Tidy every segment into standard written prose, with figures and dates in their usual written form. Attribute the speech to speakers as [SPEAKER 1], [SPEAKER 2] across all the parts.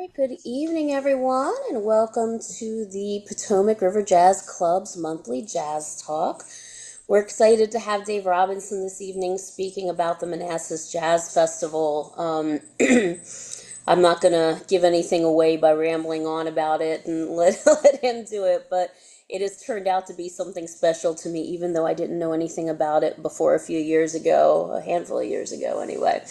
[SPEAKER 1] right, good evening, everyone, and welcome to the Potomac River Jazz Club's monthly jazz talk. We're excited to have Dave Robinson this evening speaking about the Manassas Jazz Festival. I'm not going to give anything away by rambling on about it and let him do it, but it has turned out to be something special to me, even though I didn't know anything about it before a few years ago, a handful of years ago anyway.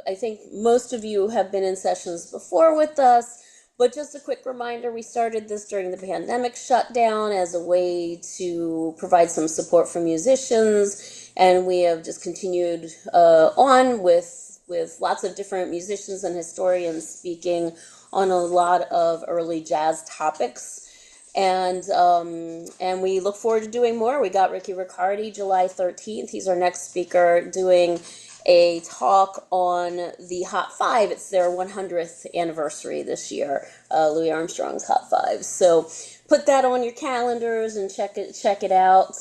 [SPEAKER 1] I think most of you have been in sessions before with us, but just a quick reminder, we started this during the pandemic shutdown as a way to provide some support for musicians, and we have just continued on with lots of different musicians and historians speaking on a lot of early jazz topics. And we look forward to doing more. We got Ricky Riccardi July 13th. He's our next speaker, doing a talk on the Hot Five. It's their 100th anniversary this year, Louis Armstrong's Hot Five. So put that on your calendars and check it out.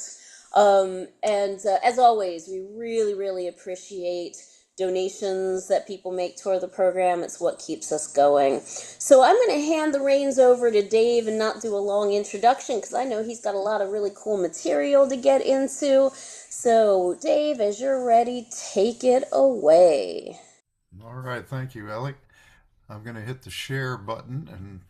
[SPEAKER 1] As always, we really appreciate donations that people make toward the program. It's what keeps us going. So I'm going to hand the reins over to Dave and not do a long introduction because I know he's got a lot of really cool material to get into. So Dave, as you're ready, take it away.
[SPEAKER 2] All right, thank you, Ellie. I'm going to hit the share button, and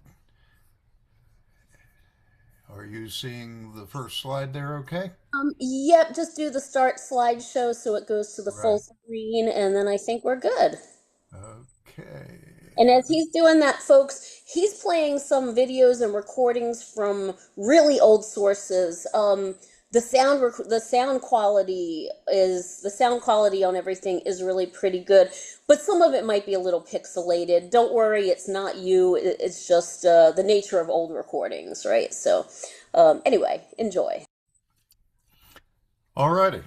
[SPEAKER 2] are you seeing the first slide there okay?
[SPEAKER 1] Yep, just do the start slideshow so it goes to the full screen, and then I think we're good.
[SPEAKER 2] Okay.
[SPEAKER 1] And as he's doing that, folks, he's playing some videos and recordings from really old sources. The sound quality on everything is really pretty good, but some of it might be a little pixelated. Don't worry, it's not you. It's just the nature of old recordings, right? So anyway, enjoy.
[SPEAKER 2] Alrighty.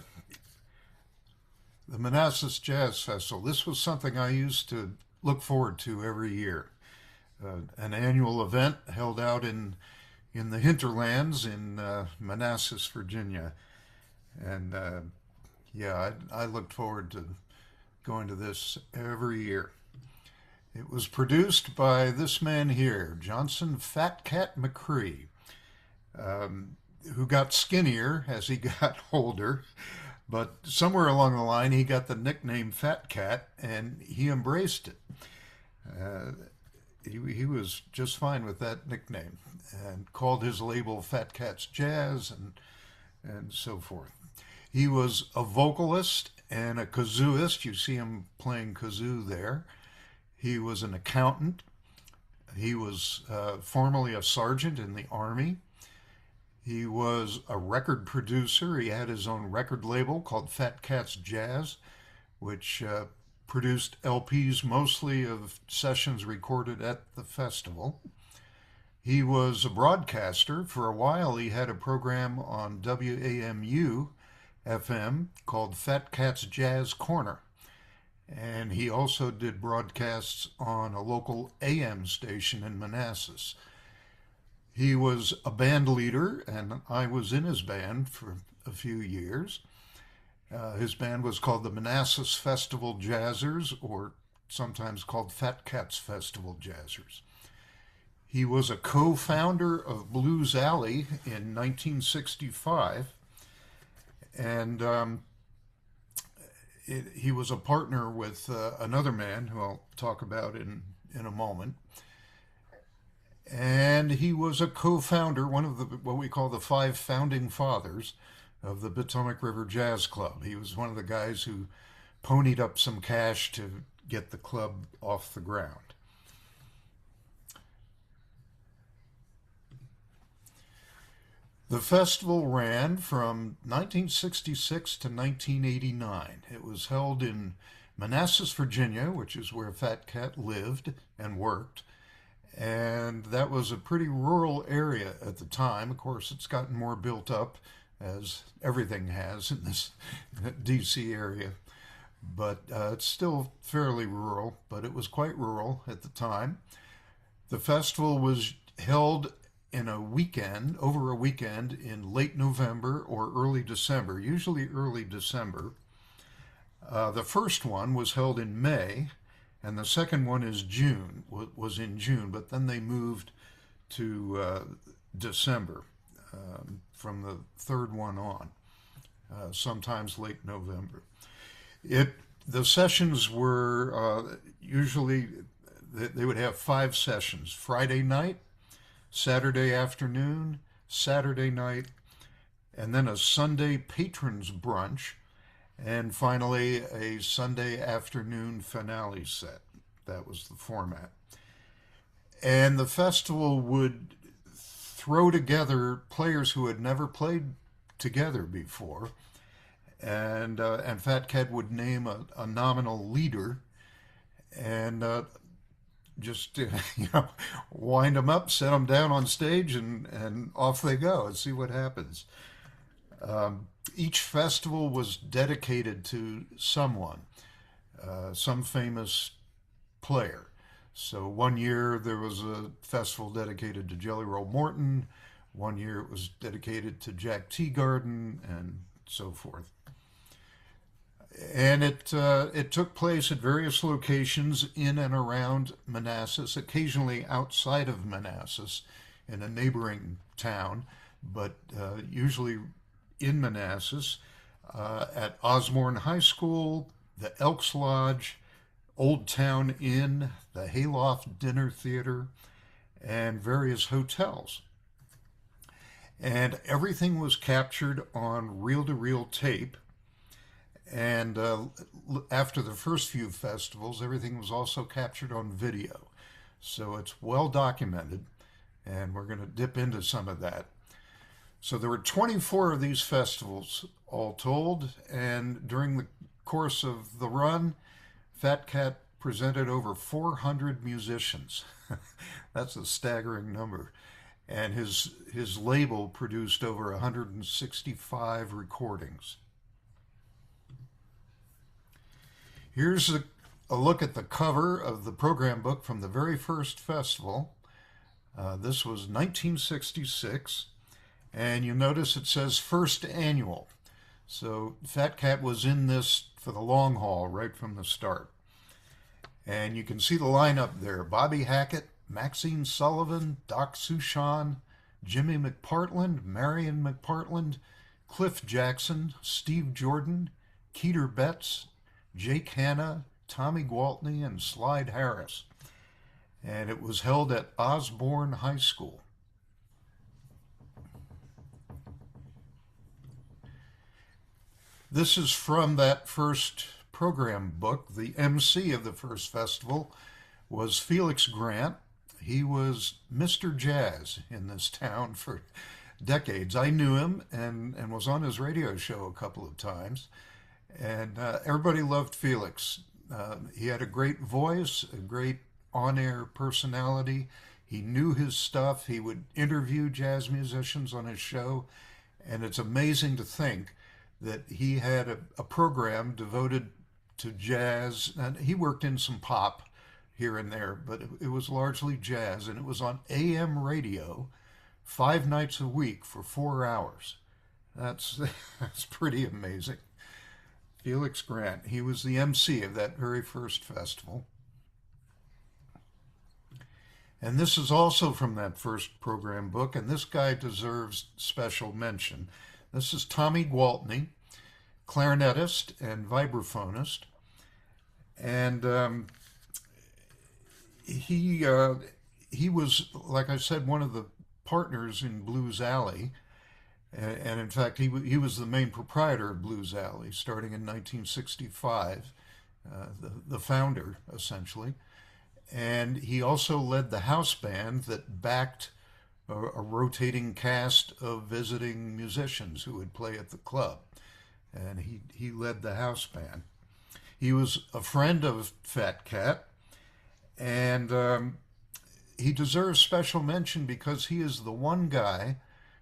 [SPEAKER 2] The Manassas Jazz Festival. This was something I used to look forward to every year. An annual event held out in the hinterlands in Manassas, Virginia. And I looked forward to going to this every year. It was produced by this man here, Johnson Fat Cat McRee, who got skinnier as he got older, but somewhere along the line he got the nickname Fat Cat, and he embraced it. He was just fine with that nickname and called his label Fat Cat's Jazz and so forth. He was a vocalist and a kazooist. You see him playing kazoo there. He was an accountant. He was formerly a sergeant in the Army. He was a record producer. He had his own record label called Fat Cat's Jazz, which produced LPs mostly of sessions recorded at the festival. He was a broadcaster. For a while, he had a program on WAMU-FM called Fat Cat's Jazz Corner. And he also did broadcasts on a local AM station in Manassas. He was a band leader, and I was in his band for a few years. His band was called the Manassas Festival Jazzers, or sometimes called Fat Cats Festival Jazzers. He was a co-founder of Blues Alley in 1965, and he was a partner with another man who I'll talk about in a moment. And he was a co-founder, one of what we call the 5 founding fathers of the Potomac River Jazz Club. He was one of the guys who ponied up some cash to get the club off the ground. The festival ran from 1966 to 1989. It was held in Manassas, Virginia, which is where Fat Cat lived and worked. And that was a pretty rural area at the time. Of course, it's gotten more built up, as everything has in this D.C. area. But it's still fairly rural, but it was quite rural at the time. The festival was held over a weekend in late November or early December, usually early December. The first one was held in May, and the second one was in June, but then they moved to December from the third one on, sometimes late November. The sessions were usually, they would have 5 sessions: Friday night, Saturday afternoon, Saturday night, and then a Sunday patrons brunch, and finally a Sunday afternoon finale set. That was the format. And the festival would throw together players who had never played together before, and Fat Cat would name a nominal leader, and just wind them up, set them down on stage, and off they go and see what happens. Each festival was dedicated to someone, some famous player. So one year there was a festival dedicated to Jelly Roll Morton. One year it was dedicated to Jack Teagarden, and so forth. And it took place at various locations in and around Manassas, occasionally outside of Manassas in a neighboring town, but usually in Manassas, at Osborne High School, the Elks Lodge, Old Town Inn, the Hayloft Dinner Theater, and various hotels. And everything was captured on reel-to-reel tape. And after the first few festivals, everything was also captured on video. So it's well documented, and we're going to dip into some of that. So there were 24 of these festivals all told, and during the course of the run, Fat Cat presented over 400 musicians. That's a staggering number. And his label produced over 165 recordings. Here's a look at the cover of the program book from the very first festival. This was 1966, and you notice it says first annual. So Fat Cat was in this for the long haul right from the start. And you can see the lineup there: Bobby Hackett, Maxine Sullivan, Doc Suchan, Jimmy McPartland, Marion McPartland, Cliff Jackson, Steve Jordan, Keeter Betts, Jake Hanna, Tommy Gwaltney, and Slide Harris. And it was held at Osborne High School. This is from that first program book. The MC of the first festival was Felix Grant. He was Mr. Jazz in this town for decades. I knew him and was on his radio show a couple of times. And everybody loved Felix. He had a great voice, a great on-air personality. He knew his stuff. He would interview jazz musicians on his show. And it's amazing to think that he had a program devoted to jazz. And he worked in some pop here and there, but it was largely jazz. And it was on AM radio 5 nights a week for 4 hours. That's pretty amazing. Felix Grant, he was the MC of that very first festival. And this is also from that first program book, and this guy deserves special mention. This is Tommy Gwaltney, clarinetist and vibraphonist. And he was, like I said, one of the partners in Blues Alley. And in fact, he was the main proprietor of Blues Alley, starting in 1965, the founder, essentially. And he also led the house band that backed a rotating cast of visiting musicians who would play at the club. And he led the house band. He was a friend of Fat Cat, and he deserves special mention because he is the one guy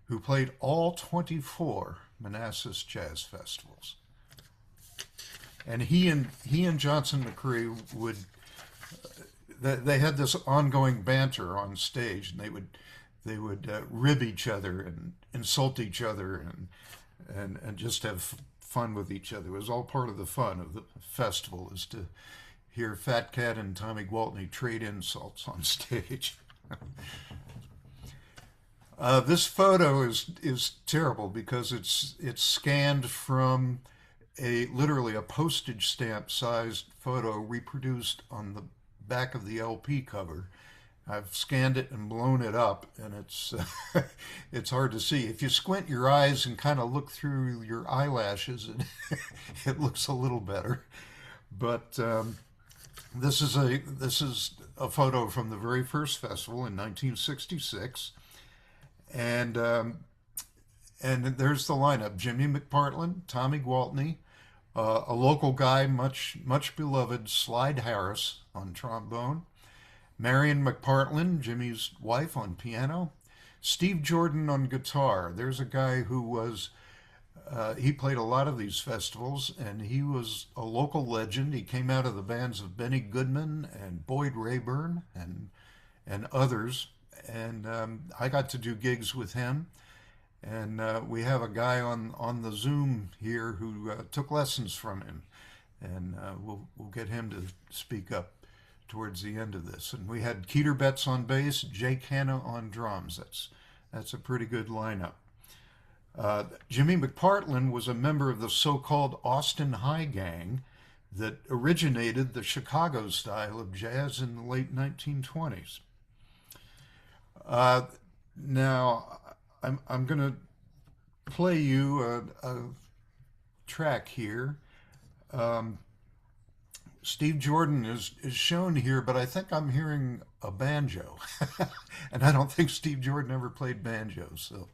[SPEAKER 2] who played all 24 Manassas Jazz Festivals. And he and Johnson McRee would, they had this ongoing banter on stage, and they would rib each other and insult each other and just have fun with each other. It was all part of the fun of the festival, is to hear Fat Cat and Tommy Gwaltney trade insults on stage. This photo is terrible because it's scanned from literally a postage stamp sized photo reproduced on the back of the LP cover. I've scanned it and blown it up, and it's hard to see. If you squint your eyes and kind of look through your eyelashes, it looks a little better. But this is a photo from the very first festival in 1966, and there's the lineup: Jimmy McPartland, Tommy Gwaltney, a local guy, much beloved, Slide Harris on trombone, Marion McPartland, Jimmy's wife, on piano, Steve Jordan on guitar. There's a guy who was, he played a lot of these festivals, and he was a local legend. He came out of the bands of Benny Goodman and Boyd Rayburn and others, and I got to do gigs with him. And we have a guy on the Zoom here who took lessons from him, and we'll get him to speak up towards the end of this. And we had Keeter Betts on bass, Jake Hanna on drums. That's a pretty good lineup. Jimmy McPartland was a member of the so-called Austin High Gang that originated the Chicago style of jazz in the late 1920s. Now, I'm going to play you a track here. Steve Jordan is shown here, but I think I'm hearing a banjo. And I don't think Steve Jordan ever played banjo, so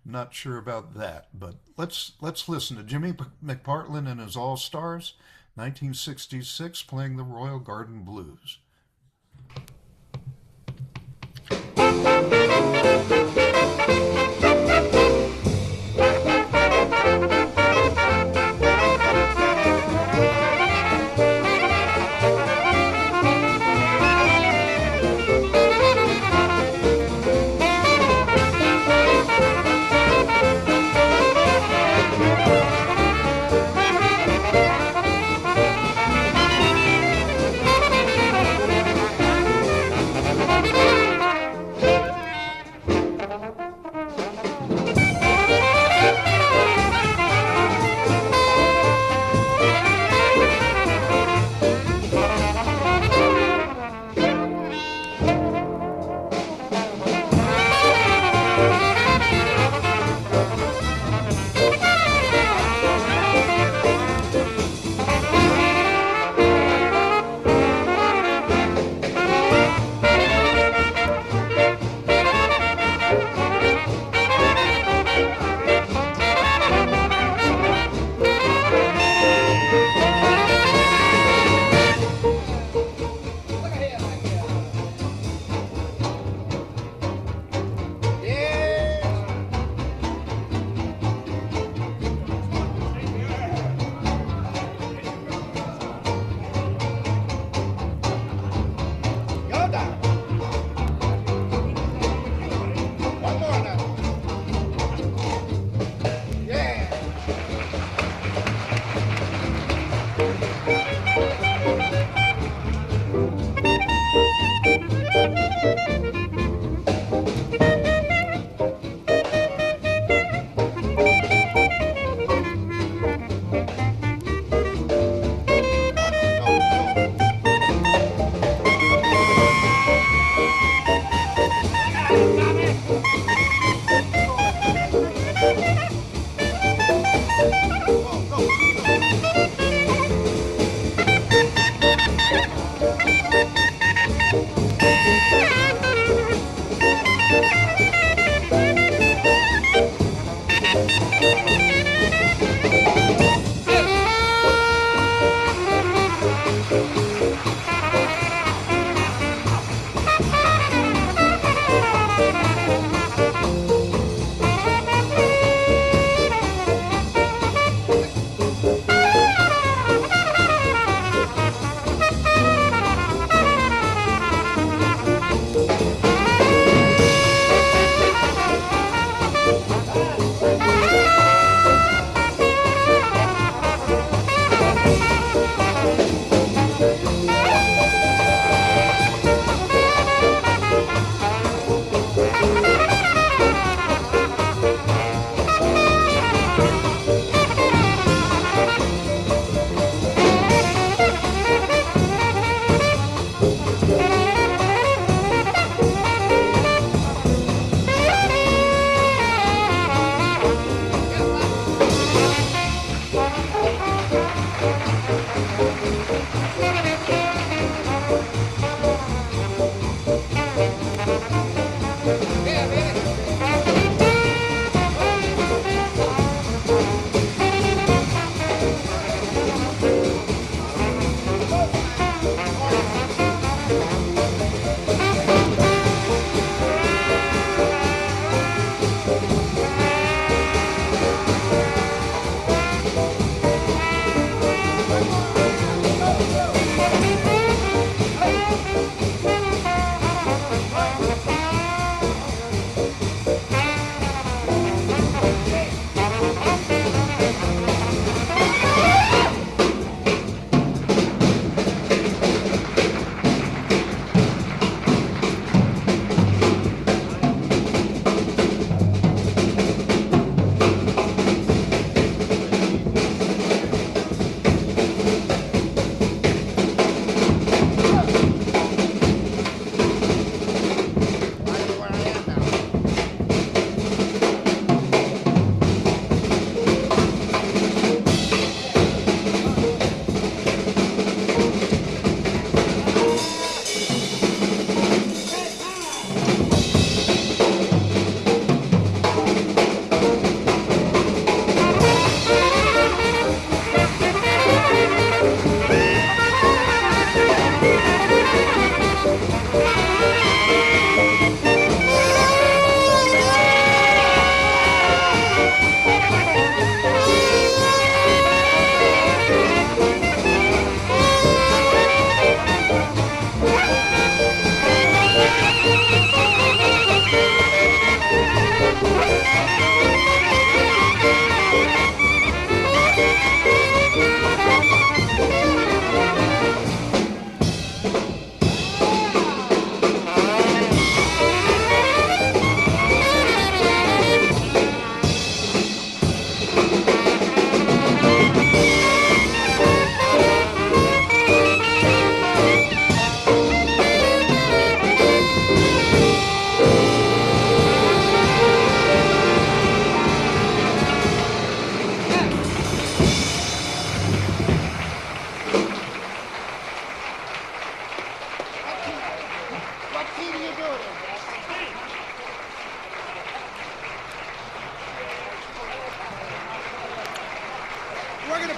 [SPEAKER 2] I'm not sure about that. But let's listen to Jimmy McPartland and his All-Stars, 1966, playing the Royal Garden Blues.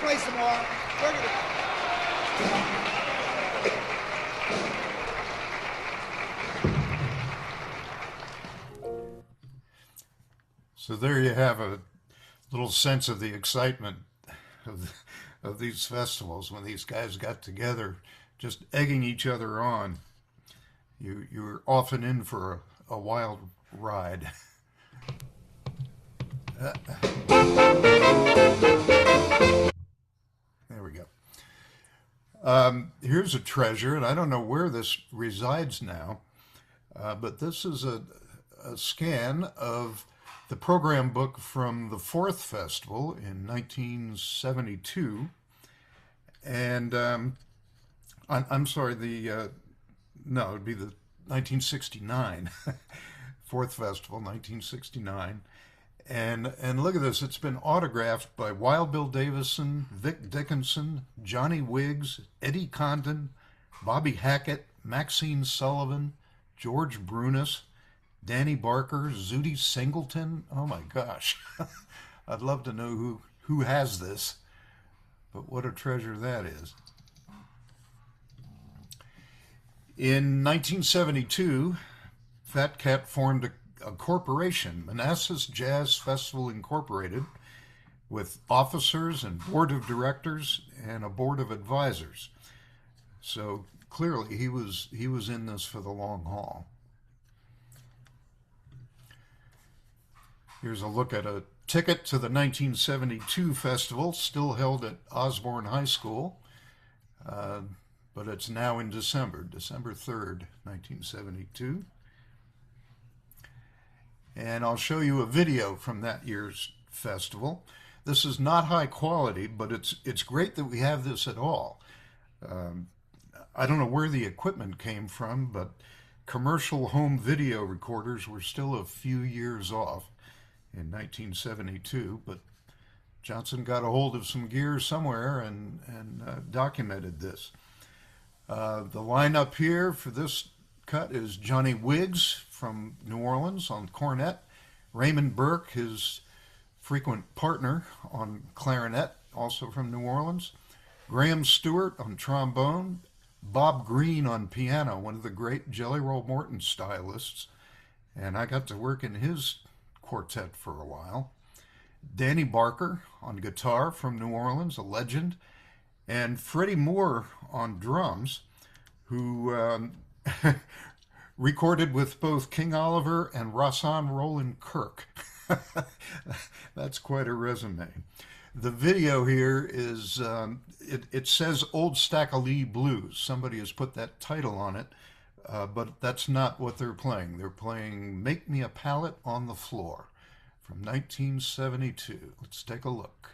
[SPEAKER 3] play some more. We're gonna...
[SPEAKER 2] So there you have a little sense of the excitement of these festivals when these guys got together, just egging each other on. You're often in for a wild ride. There we go. Here's a treasure, and I don't know where this resides now, but this is a scan of the program book from the fourth festival in 1972. And I'm sorry, no, it'd be the 1969 fourth festival, 1969. And look at this, it's been autographed by Wild Bill Davison, Vic Dickinson, Johnny Wiggs, Eddie Condon, Bobby Hackett, Maxine Sullivan, George Brunis, Danny Barker, Zutty Singleton. Oh my gosh. I'd love to know who has this, but what a treasure that is. In 1972, Fat Cat formed a corporation, Manassas Jazz Festival Incorporated, with officers and board of directors and a board of advisors. So clearly he was in this for the long haul. Here's a look at a ticket to the 1972 festival, still held at Osborne High School, but it's now in December 3rd, 1972. And I'll show you a video from that year's festival. This is not high quality, but it's great that we have this at all. I don't know where the equipment came from, but commercial home video recorders were still a few years off in 1972, but Johnson got a hold of some gear somewhere and documented this. The lineup here for this cut is Johnny Wiggs from New Orleans on cornet, Raymond Burke, his frequent partner, on clarinet, also from New Orleans, Graham Stewart on trombone, Bob Green on piano, one of the great Jelly Roll Morton stylists, and I got to work in his quartet for a while. Danny Barker on guitar from New Orleans, a legend, and Freddie Moore on drums, who recorded with both King Oliver and Rahsaan Roland Kirk. That's quite a resume. The video here is, it says Old Stack-a-Lee Blues. Somebody has put that title on it, but that's not what they're playing. They're playing Make Me a Pallet on the Floor from 1972. Let's take a look.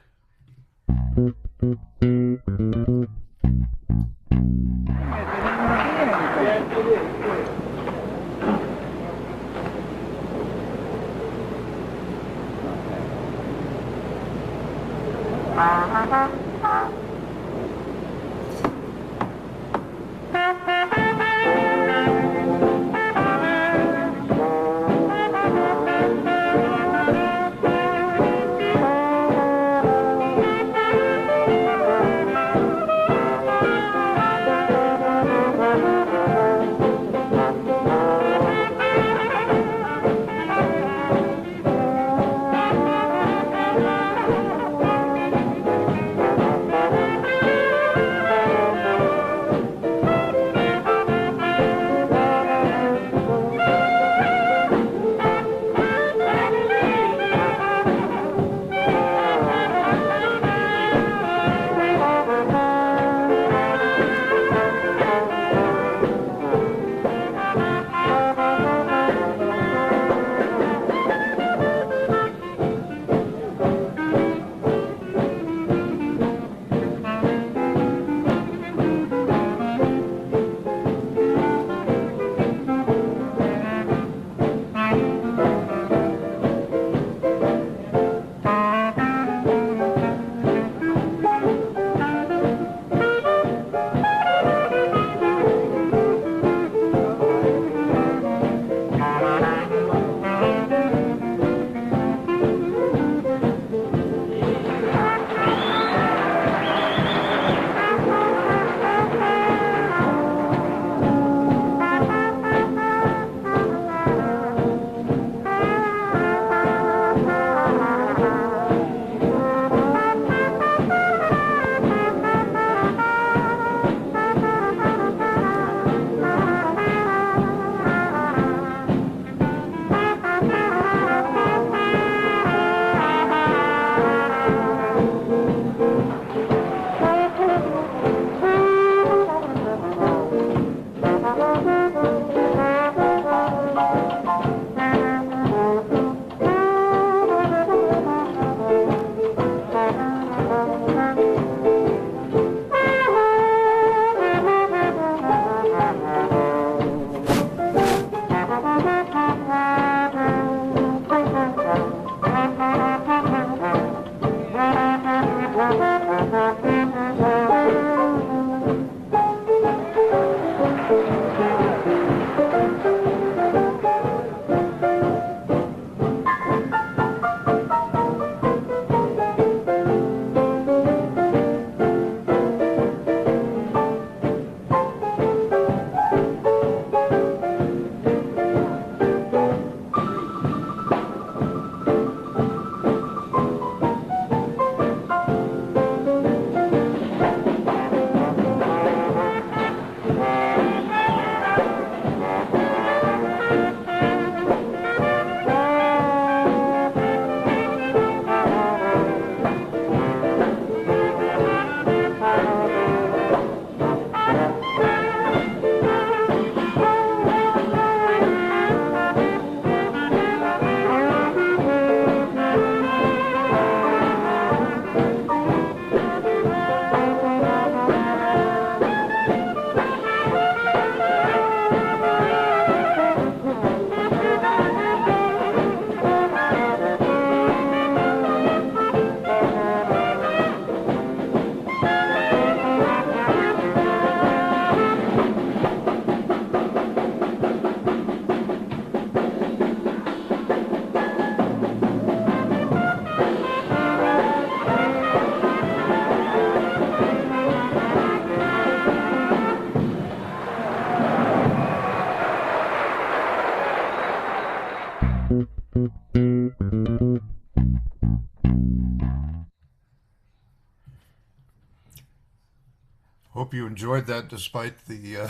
[SPEAKER 2] hope you enjoyed that despite the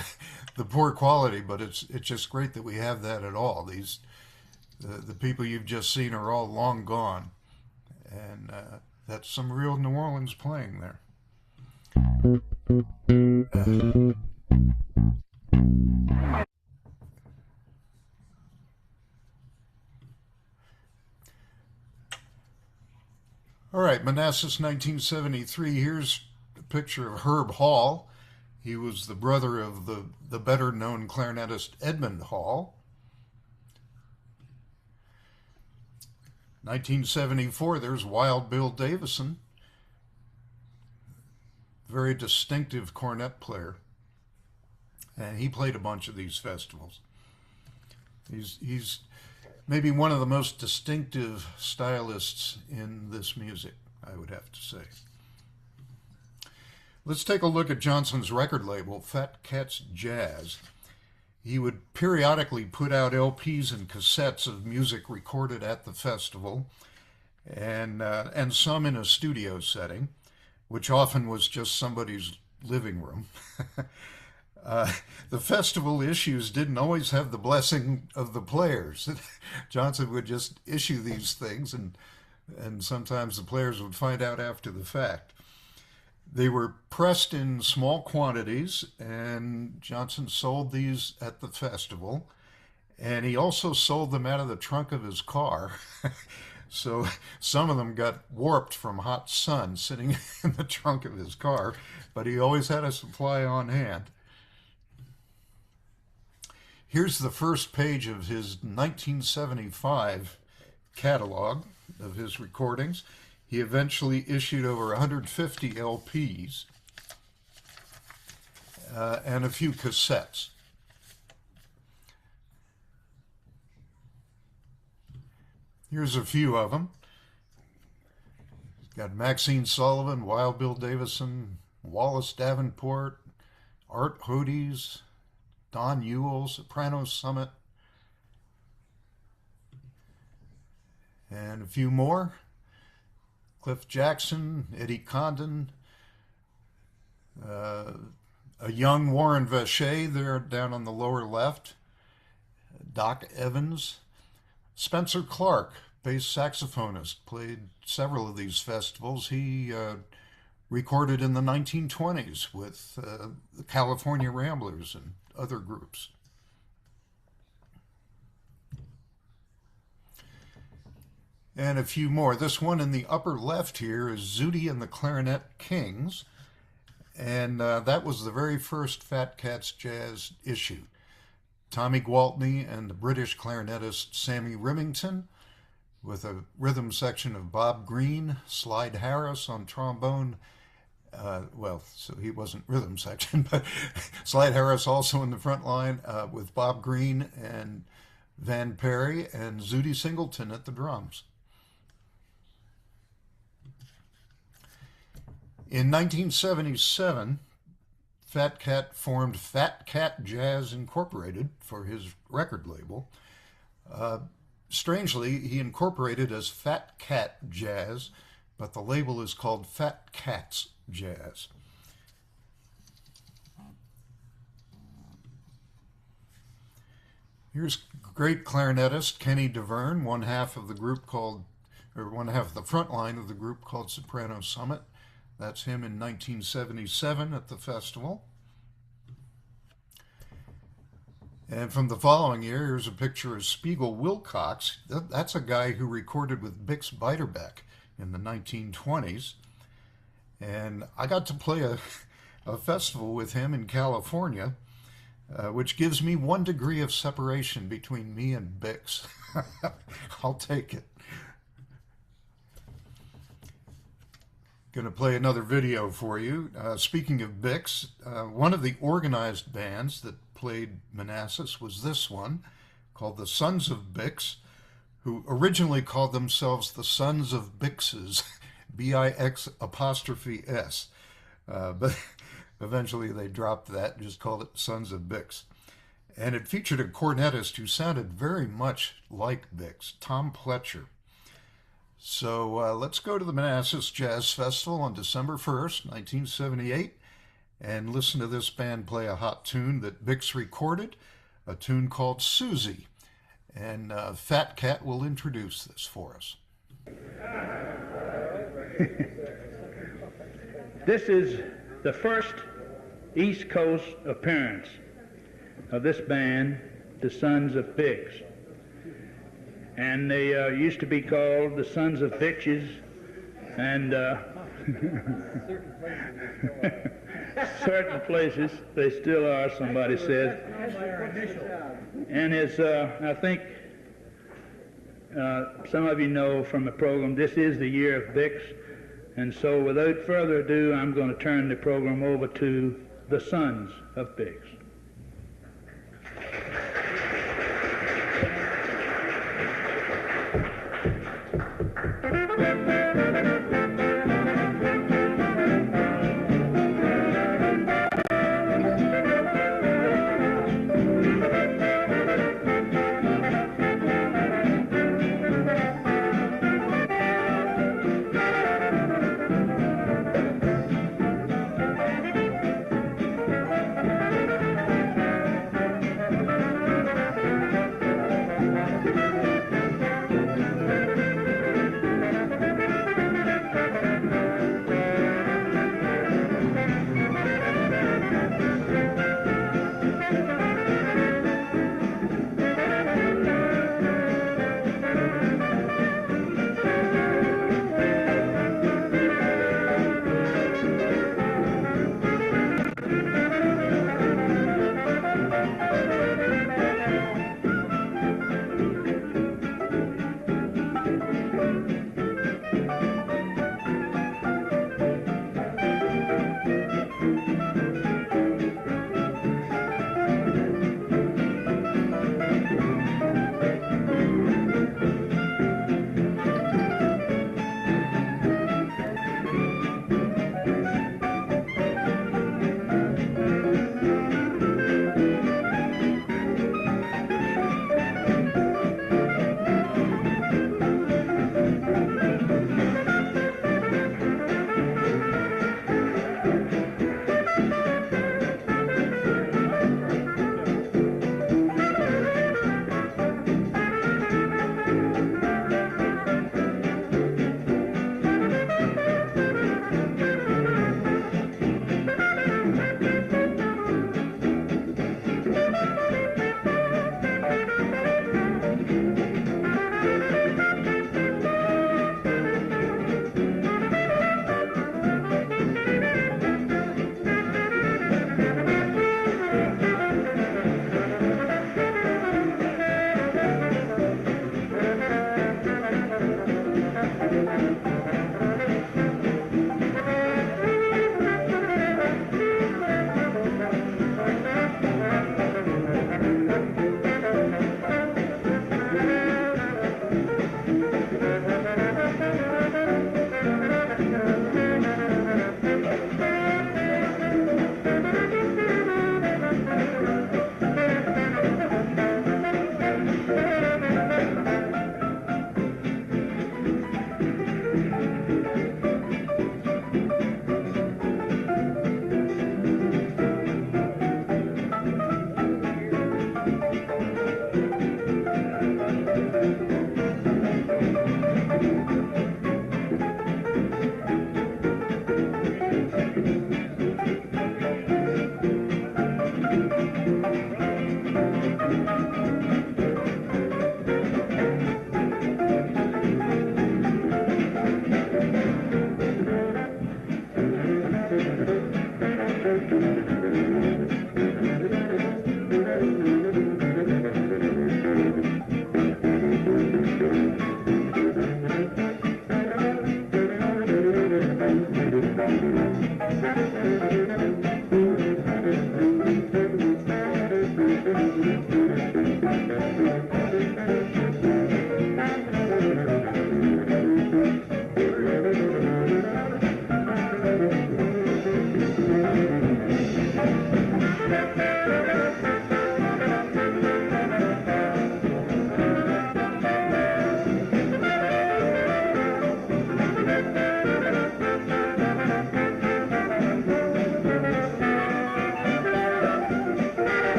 [SPEAKER 2] the poor quality, but it's just great that we have that at all. The people you've just seen are all long gone, and that's some real New Orleans playing there. All right, Manassas 1973. Here's a picture of Herb Hall. He was the brother of the better-known clarinetist Edmund Hall. 1974, there's Wild Bill Davison, very distinctive cornet player, and he played a bunch of these festivals. He's maybe one of the most distinctive stylists in this music, I would have to say. Let's take a look at Johnson's record label, Fat Cats Jazz. He would periodically put out LPs and cassettes of music recorded at the festival, and some in a studio setting, which often was just somebody's living room. The festival issues didn't always have the blessing of the players. Johnson would just issue these things, and sometimes the players would find out after the fact. They were pressed in small quantities, and Johnson sold these at the festival, and he also sold them out of the trunk of his car. So some of them got warped from hot sun sitting in the trunk of his car, but he always had a supply on hand. Here's the first page of his 1975 catalog of his recordings. He eventually issued over 150 LPs and a few cassettes. Here's a few of them. Got Maxine Sullivan, Wild Bill Davison, Wallace Davenport, Art Hodes, Don Ewell, Soprano Summit, and a few more. Cliff Jackson, Eddie Condon, a young Warren Vacher there down on the lower left, Doc Evans, Spencer Clark, bass saxophonist, played several of these festivals. He recorded in the 1920s with the California Ramblers and other groups. And a few more. This one in the upper left here is Zudi and the Clarinet Kings, and that was the very first Fat Cats Jazz issue. Tommy Gwaltney and the British clarinetist Sammy Remington, with a rhythm section of Bob Green, Slide Harris on trombone. So he wasn't rhythm section, but Slide Harris also in the front line with Bob Green and Van Perry, and Zudi Singleton at the drums. In 1977, Fat Cat formed Fat Cat Jazz Incorporated for his record label. Strangely, he incorporated as Fat Cat Jazz, but the label is called Fat Cats Jazz. Here's great clarinetist Kenny DeVerne, one half of the front line of the group called Soprano Summit. That's him in 1977 at the festival. And from the following year, here's a picture of Spiegel Wilcox. That's a guy who recorded with Bix Beiderbecke in the 1920s. And I got to play a festival with him in California, which gives me 1 degree of separation between me and Bix. I'll take it. Going to play another video for you. Speaking of Bix, one of the organized bands that played Manassas was this one, called the Sons of Bix, who originally called themselves the Sons of Bixes, B-I-X''S. But eventually they dropped that and just called it Sons of Bix. And it featured a cornetist who sounded very much like Bix, Tom Pletcher. So let's go to the Manassas Jazz Festival on December 1st, 1978, and listen to this band play a hot tune that Bix recorded, a tune called Susie. And Fat Cat will introduce this for us.
[SPEAKER 3] This is the first East Coast appearance of this band, the Sons of Bix. And they used to be called the Sons of Bitches, and certain places they still are, somebody says. And as I think some of you know from the program, this is the year of Bix. And so without further ado, I'm going to turn the program over to the Sons of Bix.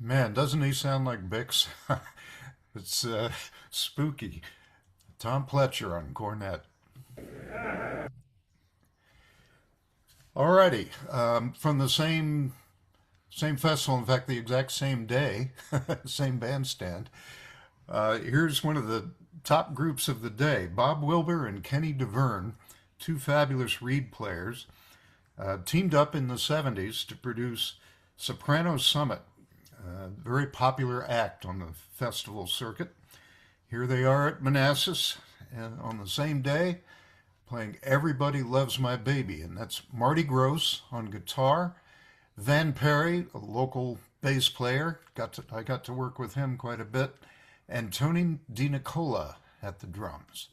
[SPEAKER 2] Man, doesn't he sound like Bix? It's spooky. Tom Pletcher on cornet. Alrighty, from the same festival, in fact, the exact same day, same bandstand. Here's one of the top groups of the day: Bob Wilber and Kenny DeVerne, two fabulous reed players, teamed up in the '70s to produce Soprano Summit, a very popular act on the festival circuit. Here they are at Manassas, and on the same day, playing Everybody Loves My Baby, and that's Marty Gross on guitar, Van Perry, a local bass player, I got to work with him quite a bit, and Tony DiNicola at the drums.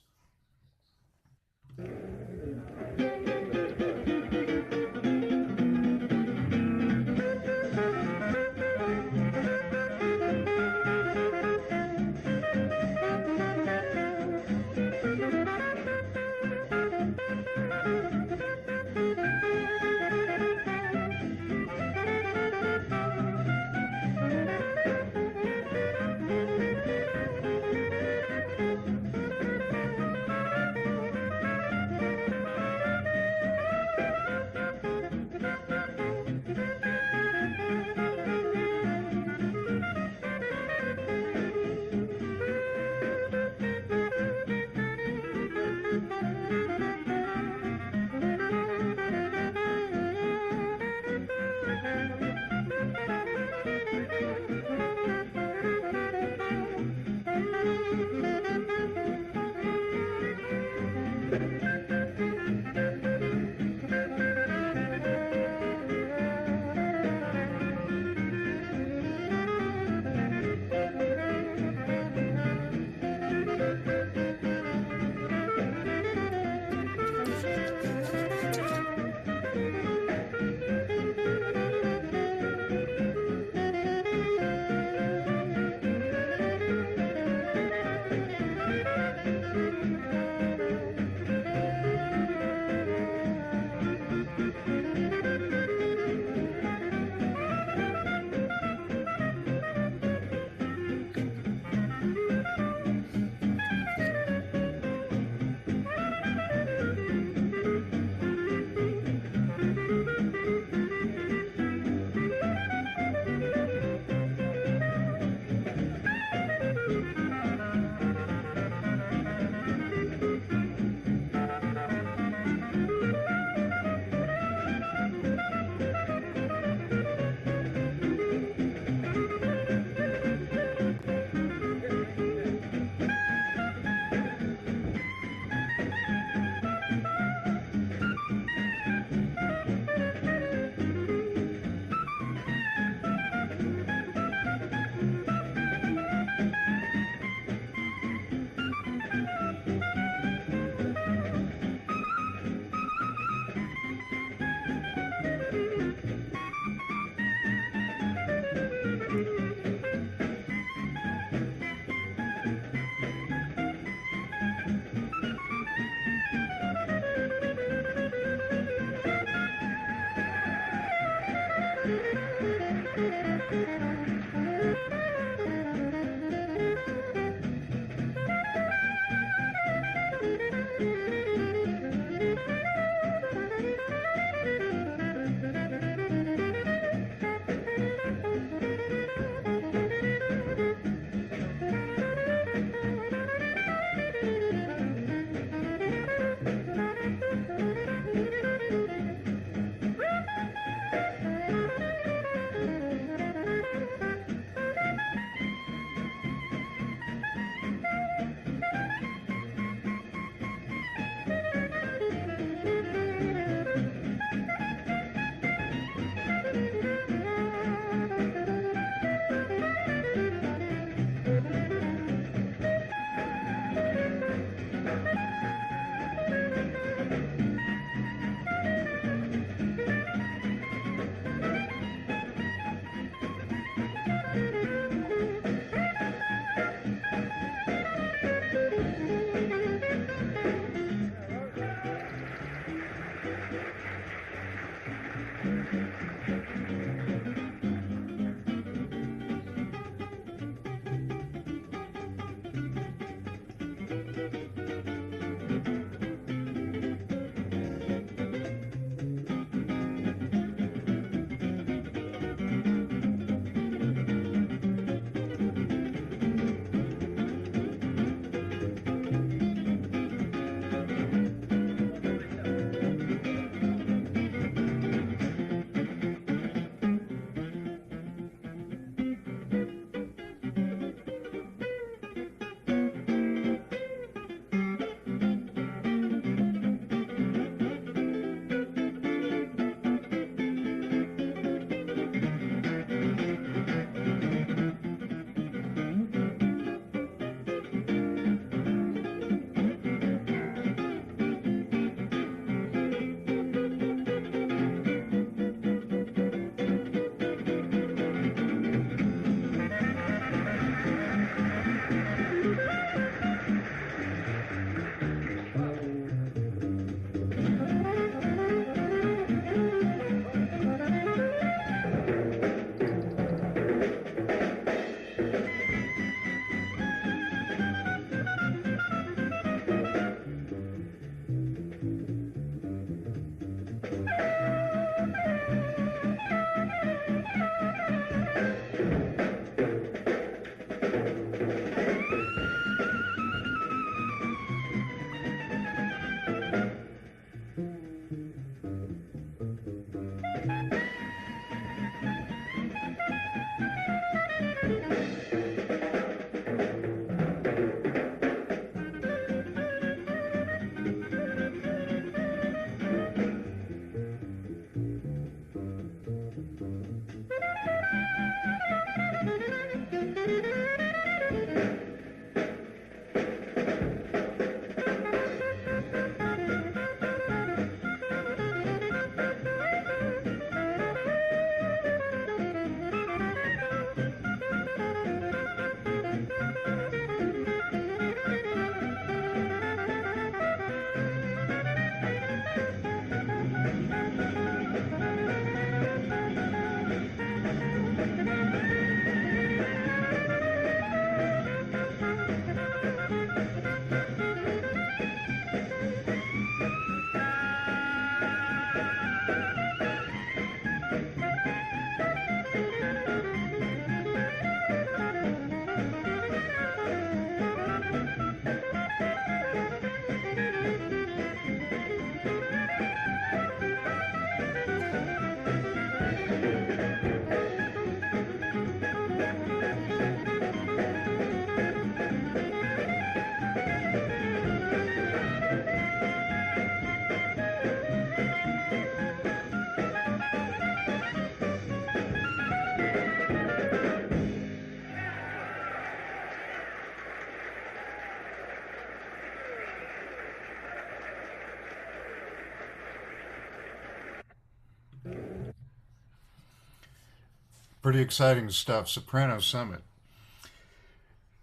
[SPEAKER 2] Pretty exciting stuff, Soprano Summit.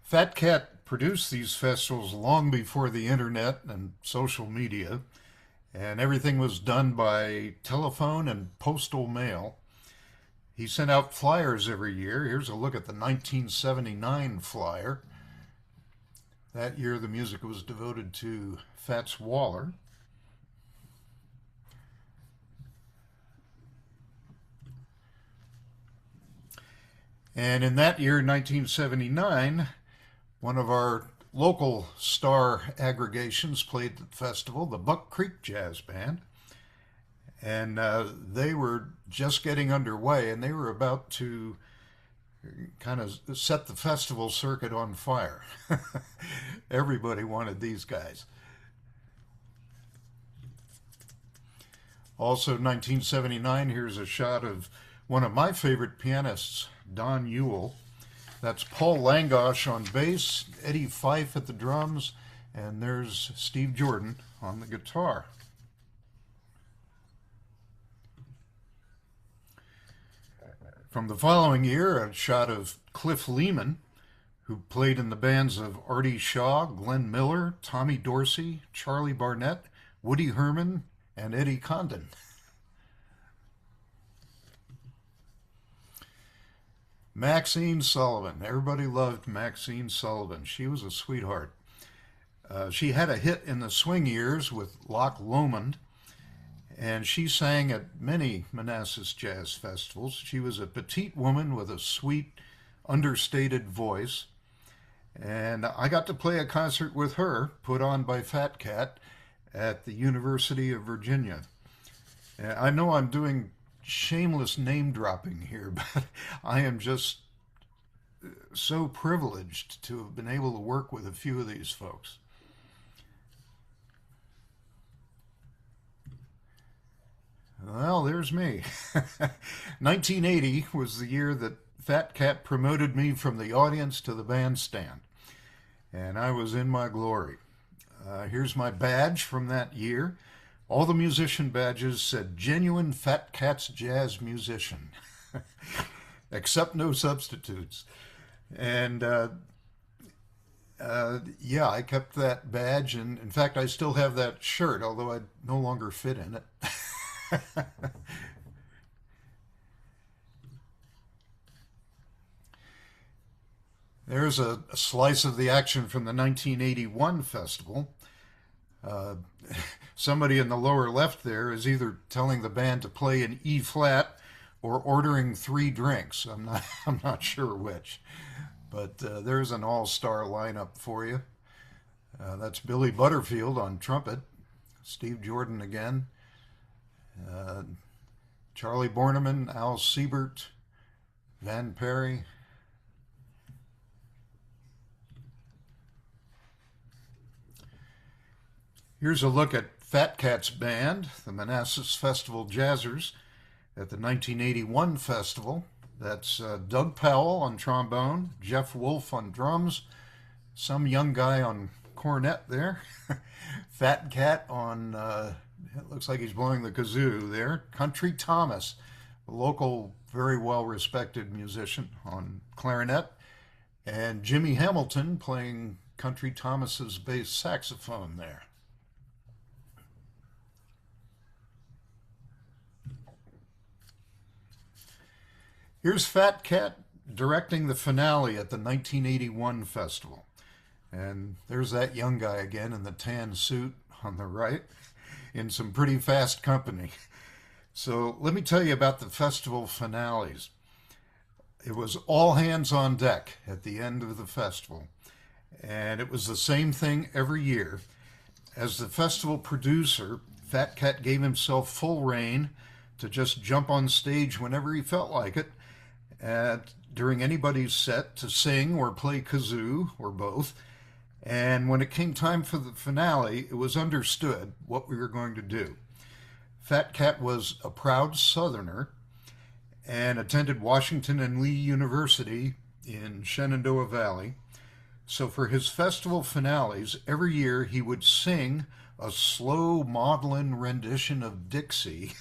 [SPEAKER 2] Fat Cat produced these festivals long before the internet and social media, and everything was done by telephone and postal mail. He sent out flyers every year. Here's a look at the 1979 flyer. That year the music was devoted to Fats Waller. And in that year, 1979, one of our local star aggregations played at the festival, the Buck Creek Jazz Band. And they were just getting underway, and they were about to kind of set the festival circuit on fire. Everybody wanted these guys. Also, 1979, here's a shot of one of my favorite pianists, Don Ewell. That's Paul Langosh on bass, Eddie Fife at the drums, and there's Steve Jordan on the guitar. From the following year, a shot of Cliff Lehman, who played in the bands of Artie Shaw, Glenn Miller, Tommy Dorsey, Charlie Barnett, Woody Herman, and Eddie Condon. Maxine Sullivan. Everybody loved Maxine Sullivan. She was a sweetheart. She had a hit in the swing years with Loch Lomond, and she sang at many Manassas Jazz Festivals. She was a petite woman with a sweet, understated voice, and I got to play a concert with her, put on by Fat Cat, at the University of Virginia. I know I'm doing shameless name dropping here, but I am just so privileged to have been able to work with a few of these folks. Well, there's me. 1980 was the year that Fat Cat promoted me from the audience to the bandstand, and I was in my glory. Here's my badge from that year. All the musician badges said Genuine Fat Cat's Jazz Musician, except no substitutes. And yeah, I kept that badge, and in fact, I still have that shirt, although I no longer fit in it. There's a slice of the action from the 1981 festival. Somebody in the lower left there is either telling the band to play in E flat or ordering 3 drinks. I'm not sure which, but there's an all-star lineup for you. That's Billy Butterfield on trumpet, Steve Jordan again, Charlie Borneman, Al Siebert, Van Perry. Here's a look at Fat Cat's band, the Manassas Festival Jazzers, at the 1981 festival. That's Doug Powell on trombone, Jeff Wolf on drums, some young guy on cornet there, Fat Cat on, it looks like he's blowing the kazoo there, Country Thomas, a local, very well-respected musician on clarinet, and Jimmy Hamilton playing Country Thomas's bass saxophone there. Here's Fat Cat directing the finale at the 1981 festival. And there's that young guy again in the tan suit on the right, in some pretty fast company. So let me tell you about the festival finales. It was all hands on deck at the end of the festival. And it was the same thing every year. As the festival producer, Fat Cat gave himself full rein to just jump on stage whenever he felt like it, during anybody's set, to sing or play kazoo or both. And when it came time for the finale, it was understood what we were going to do. Fat Cat was a proud Southerner and attended Washington and Lee University in Shenandoah Valley. So for his festival finales, every year he would sing a slow maudlin rendition of Dixie,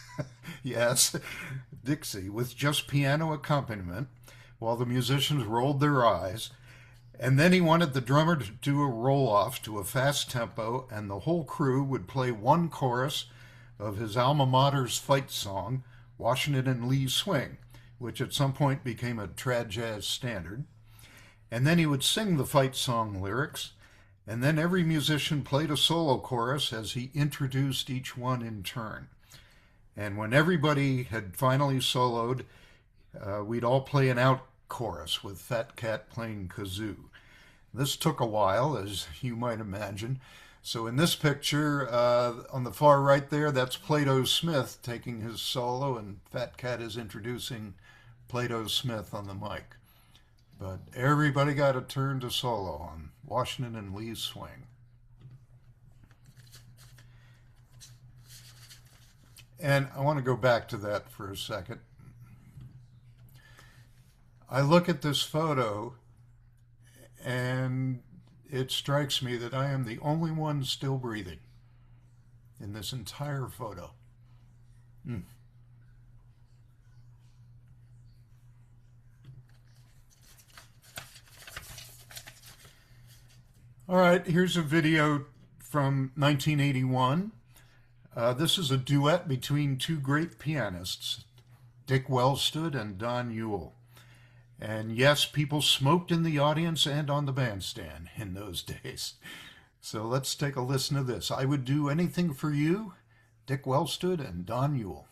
[SPEAKER 2] yes, Dixie, with just piano accompaniment, while the musicians rolled their eyes. And then he wanted the drummer to do a roll-off to a fast tempo, and the whole crew would play one chorus of his alma mater's fight song, Washington and Lee's Swing, which at some point became a trad jazz standard. And then he would sing the fight song lyrics, and then every musician played a solo chorus as he introduced each one in turn. And when everybody had finally soloed, we'd all play an out chorus with Fat Cat playing kazoo. This took a while, as you might imagine. So in this picture, on the far right there, that's Plato Smith taking his solo, and Fat Cat is introducing Plato Smith on the mic. But everybody got a turn to solo on Washington and Lee's Swing. And I want to go back to that for a second. I look at this photo, and it strikes me that I am the only one still breathing in this entire photo. All right, here's a video from 1981. This is a duet between two great pianists, Dick Wellstood and Don Ewell. And yes, people smoked in the audience and on the bandstand in those days. So let's take a listen to this. I Would Do Anything for You, Dick Wellstood and Don Ewell.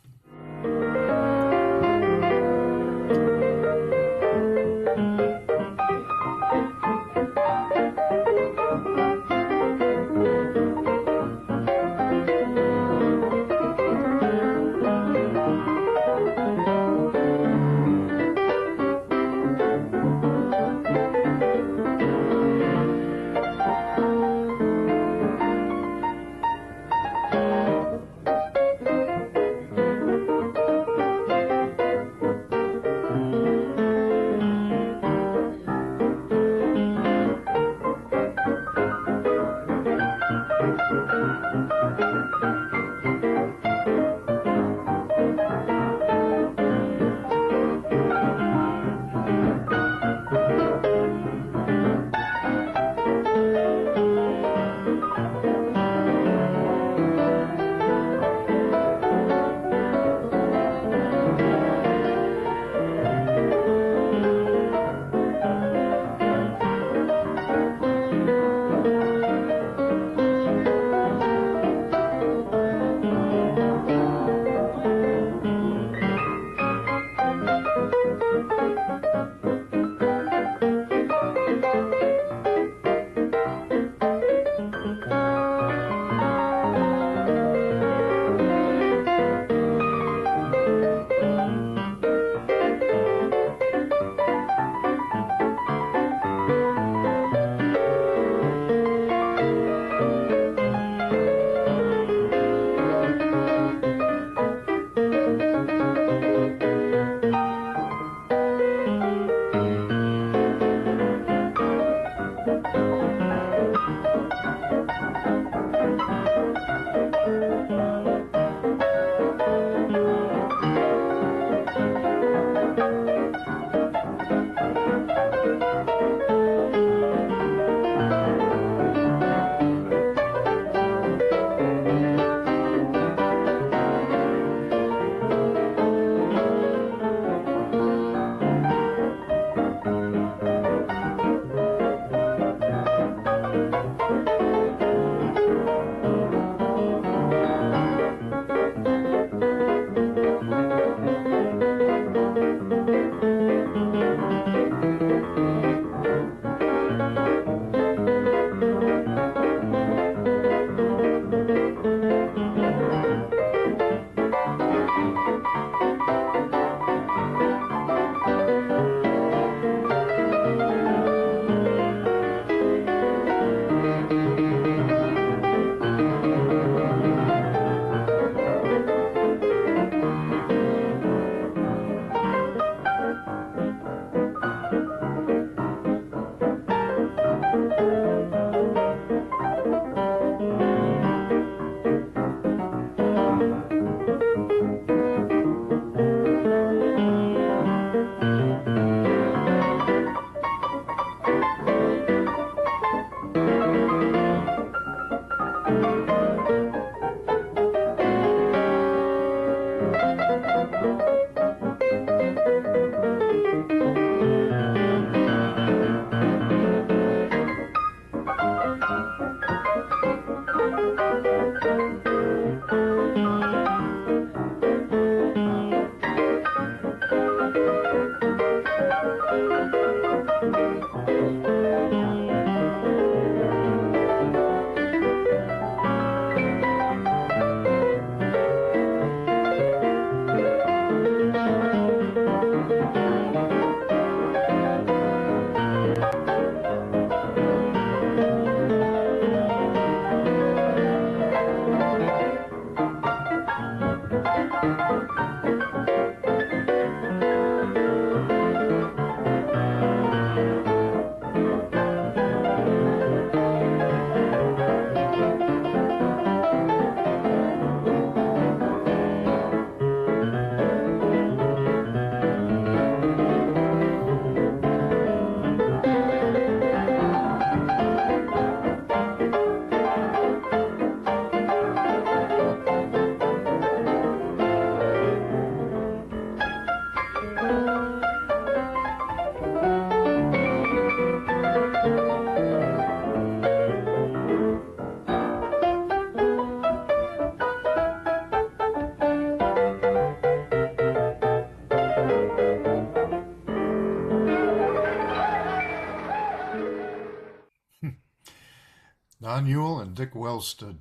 [SPEAKER 2] John Ewell and Dick Wellstead,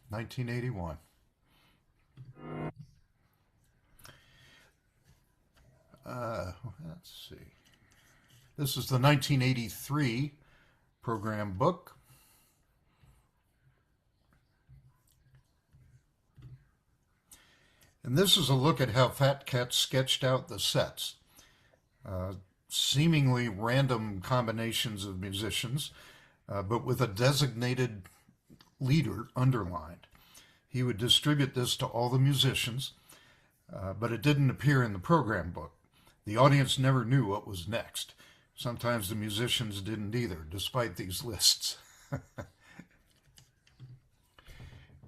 [SPEAKER 2] 1981. Let's see. This is the 1983 program book. And this is a look at how Fat Cat sketched out the sets. Seemingly random combinations of musicians, but with a designated leader underlined. He would distribute this to all the musicians, but it didn't appear in the program book. The audience never knew what was next. Sometimes the musicians didn't either, despite these lists.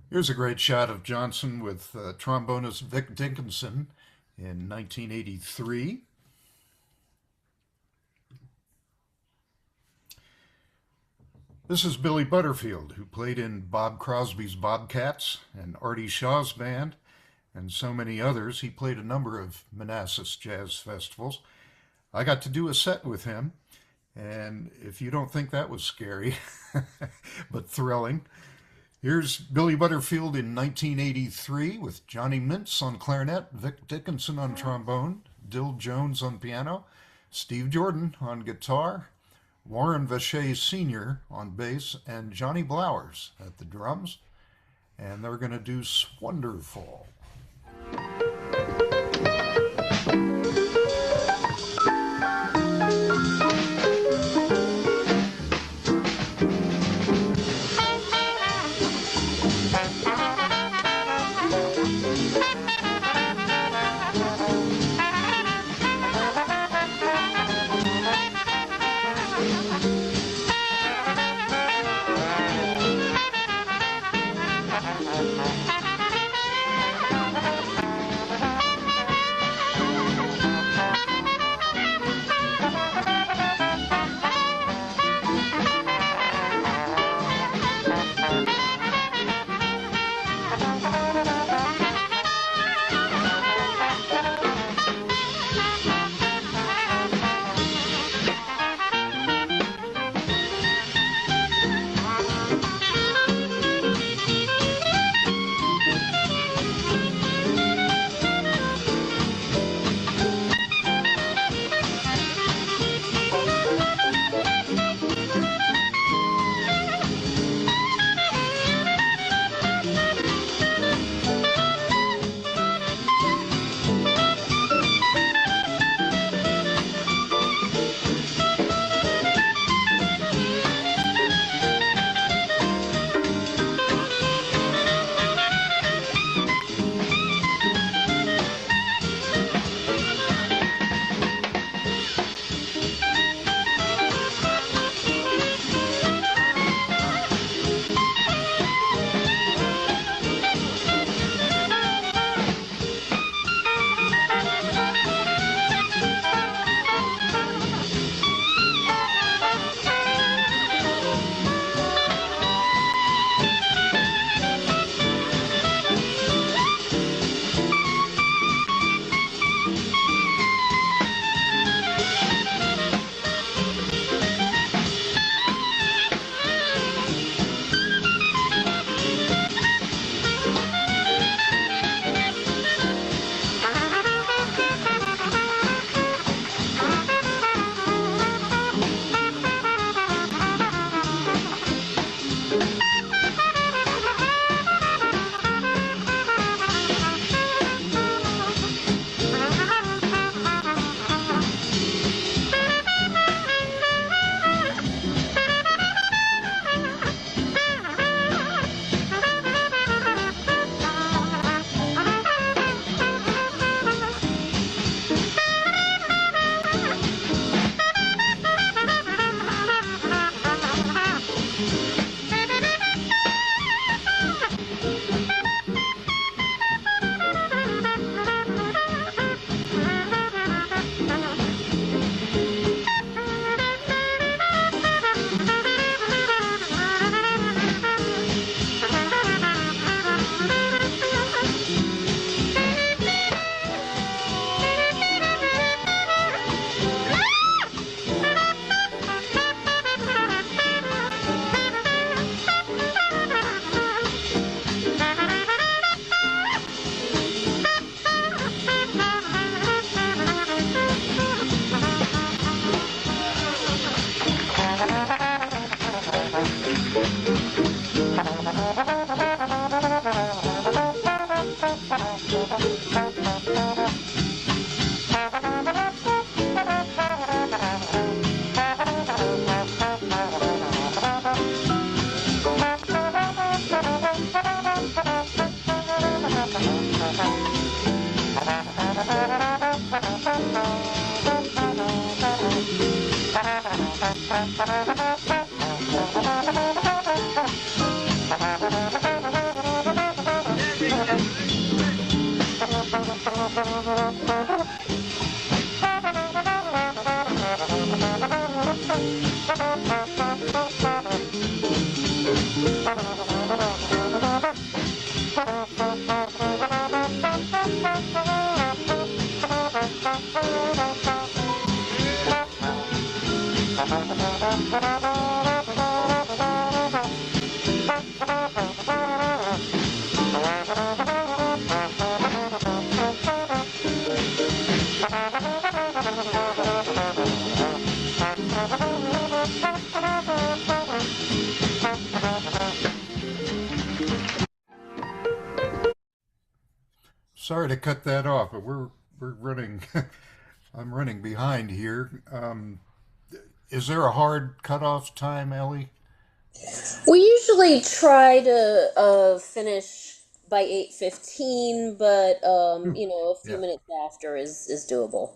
[SPEAKER 2] Here's a great shot of Johnson with trombonist Vic Dickinson in 1983. This is Billy Butterfield, who played in Bob Crosby's Bobcats and Artie Shaw's band, and so many others. He played a number of Manassas Jazz Festivals. I got to do a set with him, and if you don't think that was scary, but thrilling, here's Billy Butterfield in 1983 with Johnny Mintz on clarinet, Vic Dickinson on trombone, Dill Jones on piano, Steve Jordan on guitar, Warren Vacher Sr. on bass, and Johnny Blowers at the drums. And they're going to do Swonderful. Sorry to cut that off, but we're running. I'm running behind here. Is there a hard cutoff time, Ellie?
[SPEAKER 1] We usually try to finish by 8:15, but a few minutes after is doable.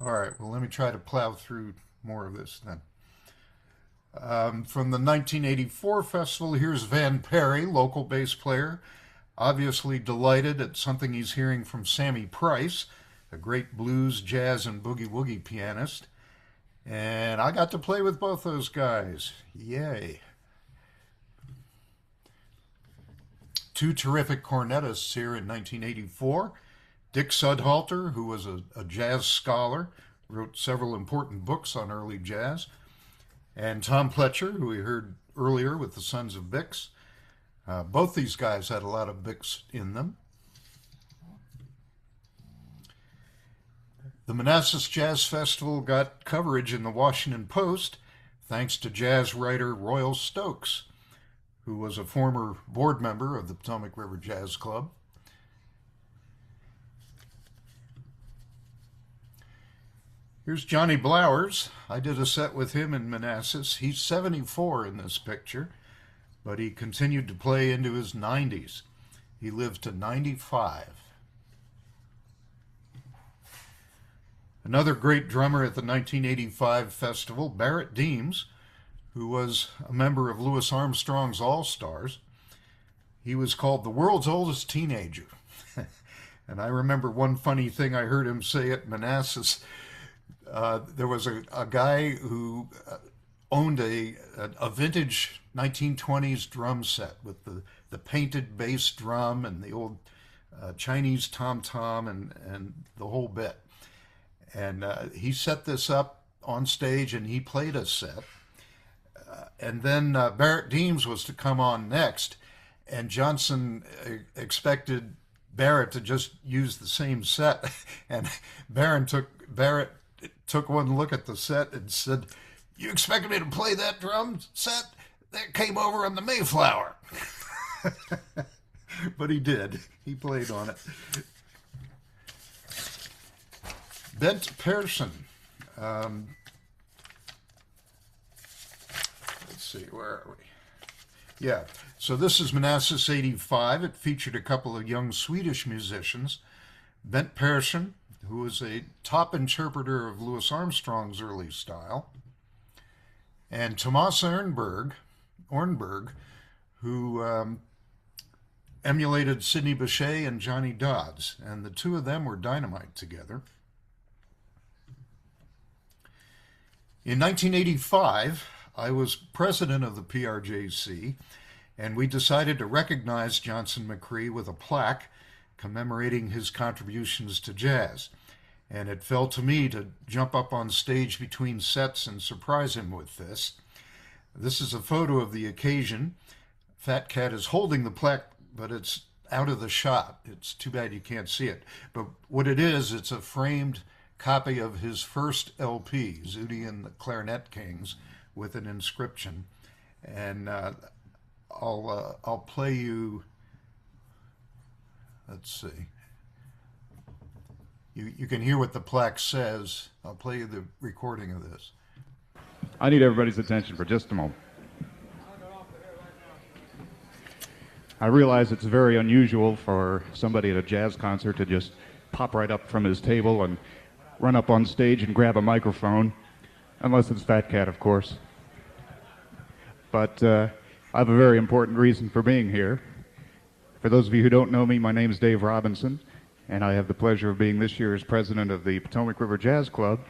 [SPEAKER 2] All right. Well, let me try to plow through more of this then. From the 1984 festival, here's Van Perry, local bass player, obviously delighted at something he's hearing from Sammy Price, a great blues, jazz, and boogie-woogie pianist. And I got to play with both those guys. Yay. Two terrific cornetists here in 1984. Dick Sudhalter, who was a jazz scholar, wrote several important books on early jazz. And Tom Pletcher, who we heard earlier with the Sons of Bix. Both these guys had a lot of Bix in them. The Manassas Jazz Festival got coverage in the Washington Post thanks to jazz writer Royal Stokes, who was a former board member of the Potomac River Jazz Club. Here's Johnny Blowers. I did a set with him in Manassas. He's 74 in this picture, but he continued to play into his 90s. He lived to 95. Another great drummer at the 1985 festival, Barrett Deems, who was a member of Louis Armstrong's All-Stars. He was called the world's oldest teenager. And I remember one funny thing I heard him say at Manassas. There was a guy who owned a vintage 1920s drum set with the painted bass drum and the old Chinese tom-tom and the whole bit. And he set this up on stage and he played a set. And then Barrett Deems was to come on next, and Johnson expected Barrett to just use the same set. And Barrett took one look at the set and said, "You expected me to play that drum set? That came over on the Mayflower." But he did. He played on it. Bent Pearson. Let's see, where are we? Yeah, so this is Manassas 85. It featured a couple of young Swedish musicians. Bent Pearson, who was a top interpreter of Louis Armstrong's early style, and Tomas Ornberg, who emulated Sidney Bechet and Johnny Dodds, and the two of them were dynamite together. In 1985, I was president of the PRJC, and we decided to recognize Johnson McRee with a plaque commemorating his contributions to jazz. And it fell to me to jump up on stage between sets and surprise him with this. This is a photo of the occasion. Fat Cat is holding the plaque, but it's out of the shot. It's too bad you can't see it. But what it is, it's a framed copy of his first LP, Zudi and the Clarinet Kings, with an inscription. And I'll play you, let's see. You can hear what the plaque says. I'll play you the recording of this.
[SPEAKER 4] I need everybody's attention for just a moment. I realize it's very unusual for somebody at a jazz concert to just pop right up from his table and run up on stage and grab a microphone, unless it's Fat Cat, of course. but I have a very important reason for being here. For those of you who don't know me, my name is Dave Robinson, and I have the pleasure of being this year's president of the Potomac River Jazz Club.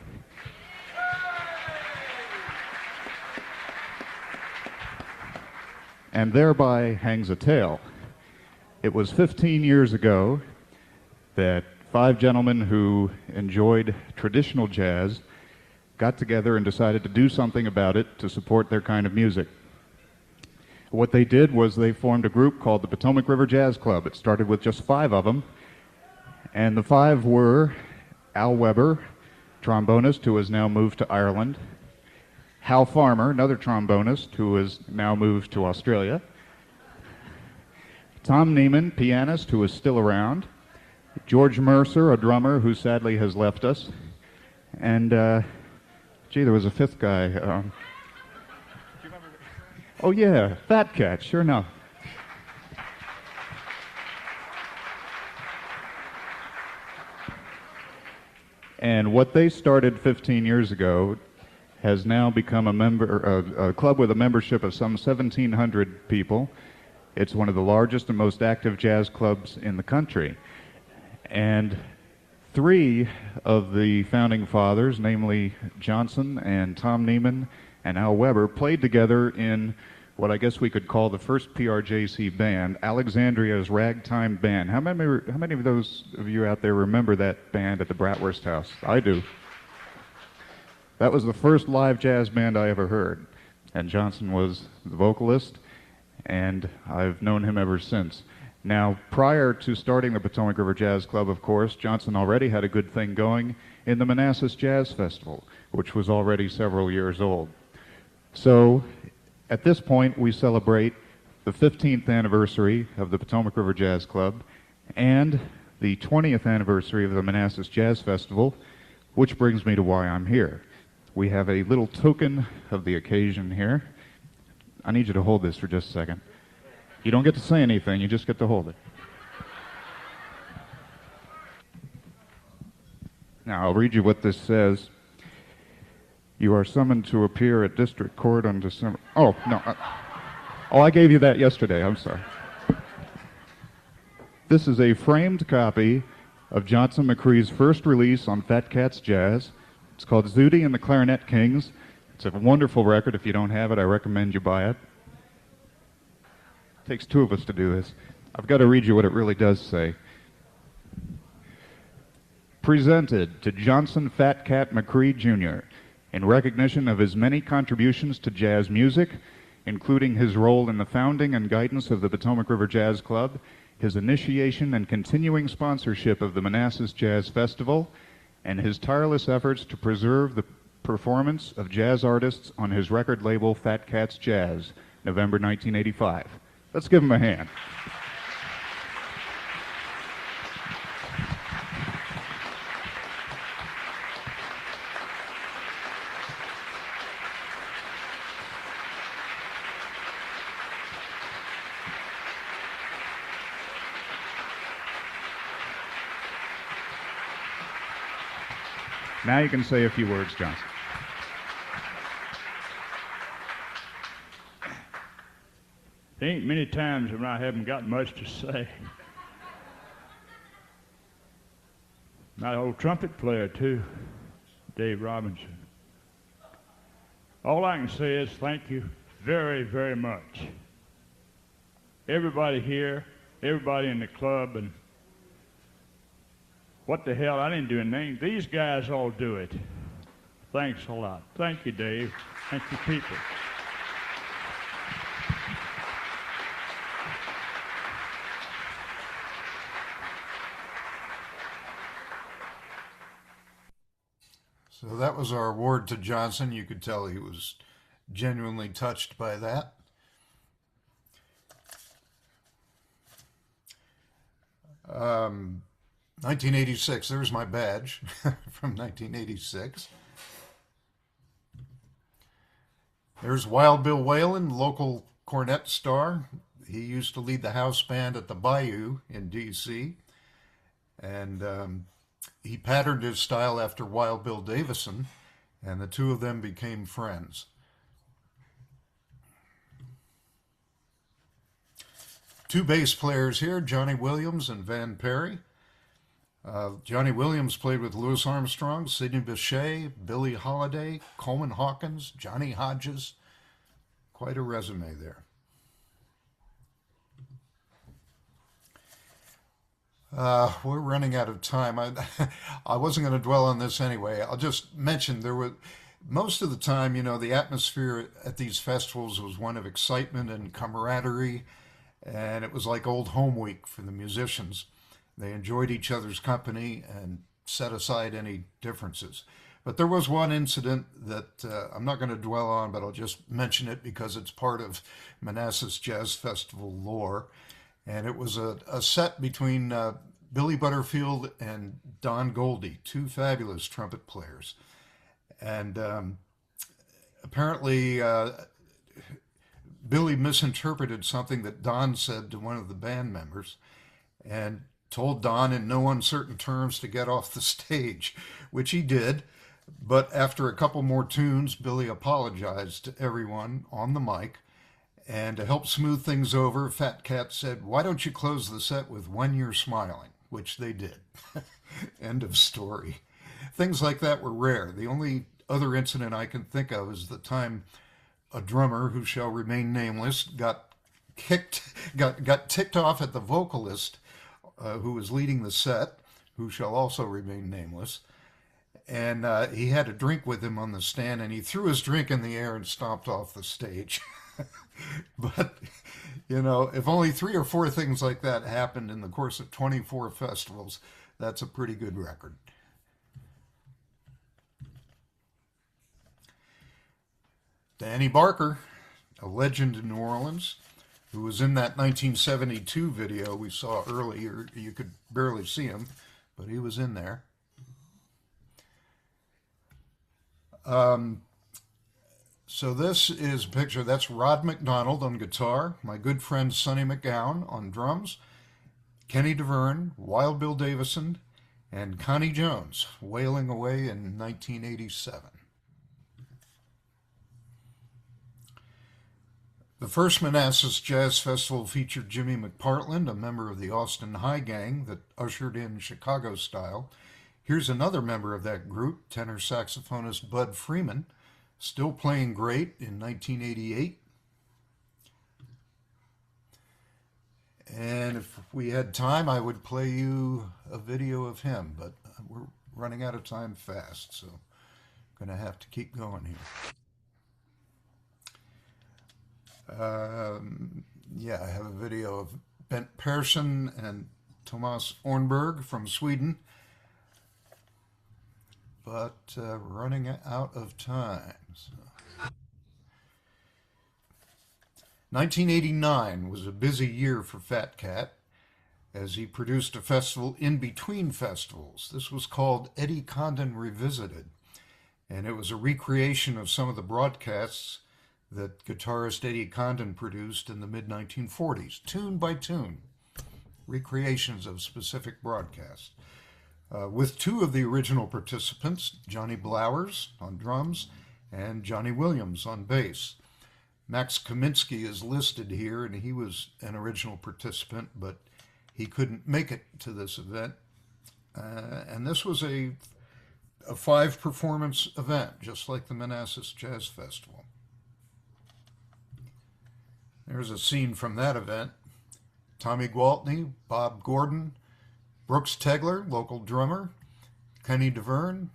[SPEAKER 4] And thereby hangs a tale. It was 15 years ago that 5 gentlemen who enjoyed traditional jazz got together and decided to do something about it to support their kind of music. What they did was they formed a group called the Potomac River Jazz Club. It started with just 5 of them, and the 5 were Al Weber, trombonist who has now moved to Ireland, Hal Farmer, another trombonist who has now moved to Australia, Tom Neiman, pianist who is still around, George Mercer, a drummer who sadly has left us, and gee, there was a 5th guy. Oh yeah, Fat Cat, sure enough. And what they started 15 years ago has now become a club with a membership of some 1,700 people. It's one of the largest and most active jazz clubs in the country. And 3 of the founding fathers, namely Johnson and Tom Neiman and Al Weber, played together in what I guess we could call the first PRJC band, Alexandria's Ragtime Band. How many of those of you out there remember that band at the Bratwurst House? I do. That was the first live jazz band I ever heard, and Johnson was the vocalist, and I've known him ever since. Now, prior to starting the Potomac River Jazz Club, of course, Johnson already had a good thing going in the Manassas Jazz Festival, which was already several years old. So, at this point, we celebrate the 15th anniversary of the Potomac River Jazz Club and the 20th anniversary of the Manassas Jazz Festival, which brings me to why I'm here. We have a little token of the occasion here. I need you to hold this for just a second. You don't get to say anything, you just get to hold it. Now, I'll read you what this says. You are summoned to appear at District Court on December... Oh, no. Oh, I gave you that yesterday. I'm sorry. This is a framed copy of Johnson McRee's first release on Fat Cats Jazz. It's called Zudi and the Clarinet Kings. It's a wonderful record. If you don't have it, I recommend you buy it. It takes 2 of us to do this. I've got to read you what it really does say. Presented to Johnson Fat Cat McRee, Jr., in recognition of his many contributions to jazz music, including his role in the founding and guidance of the Potomac River Jazz Club, his initiation and continuing sponsorship of the Manassas Jazz Festival, and his tireless efforts to preserve the performance of jazz artists on his record label Fat Cats Jazz, November 1985. Let's give him a hand. Now you can say a few words, Johnson.
[SPEAKER 3] There ain't many times when I haven't got much to say. My old trumpet player, too, Dave Robinson. All I can say is thank you very, very much. Everybody here, everybody in the club, and what the hell, I didn't do anything. These guys all do it. Thanks a lot. Thank you, Dave. Thank you, people.
[SPEAKER 2] So that was our award to Johnson. You could tell he was genuinely touched by that. Um, 1986, there's my badge from 1986. There's Wild Bill Whalen, local cornet star. He used to lead the house band at the Bayou in D.C. And he patterned his style after Wild Bill Davison, and the 2 of them became friends. two bass players here, Johnny Williams and Van Perry. Johnny Williams played with Louis Armstrong, Sidney Bechet, Billie Holiday, Coleman Hawkins, Johnny Hodges. Quite a resume there. We're running out of time. I wasn't going to dwell on this anyway. I'll just mention most of the time, the atmosphere at these festivals was one of excitement and camaraderie, and it was like old home week for the musicians. They enjoyed each other's company and set aside any differences. But there was one incident that I'm not going to dwell on, but I'll just mention it because it's part of Manassas Jazz Festival lore. And it was a set between Billy Butterfield and Don Goldie, two fabulous trumpet players. And apparently Billy misinterpreted something that Don said to one of the band members and told Don in no uncertain terms to get off the stage, which he did. But after a couple more tunes, Billy apologized to everyone on the mic. And to help smooth things over, Fat Cat said, "Why don't you close the set with 'When You're Smiling,'" which they did. End of story. Things like that were rare. The only other incident I can think of is the time a drummer who shall remain nameless got ticked off at the vocalist who was leading the set, who shall also remain nameless. And he had a drink with him on the stand, and he threw his drink in the air and stomped off the stage. But, if only 3 or 4 things like that happened in the course of 24 festivals, that's a pretty good record. Danny Barker, a legend in New Orleans, who was in that 1972 video we saw earlier. You could barely see him, but he was in there. So this is a picture. That's Rod McDonald on guitar, my good friend Sonny McGowan on drums, Kenny DeVerne, Wild Bill Davison, and Connie Jones wailing away in 1987. The first Manassas Jazz Festival featured Jimmy McPartland, a member of the Austin High Gang that ushered in Chicago style. Here's another member of that group, tenor saxophonist Bud Freeman, still playing great in 1988. And if we had time, I would play you a video of him, but we're running out of time fast, so I'm going to have to keep going here. I have a video of Bent Persson and Thomas Ornberg from Sweden, but running out of time. So. 1989 was a busy year for Fat Cat as he produced a festival in between festivals. This was called Eddie Condon Revisited, and it was a recreation of some of the broadcasts that guitarist Eddie Condon produced in the mid-1940s, tune by tune, recreations of specific broadcasts. With 2 of the original participants, Johnny Blowers on drums and Johnny Williams on bass. Max Kaminsky is listed here, and he was an original participant, but he couldn't make it to this event. And this was a 5-performance event, just like the Manassas Jazz Festival. There's a scene from that event. Tommy Gwaltney, Bob Gordon, Brooks Tegler, local drummer, Kenny DeVerne,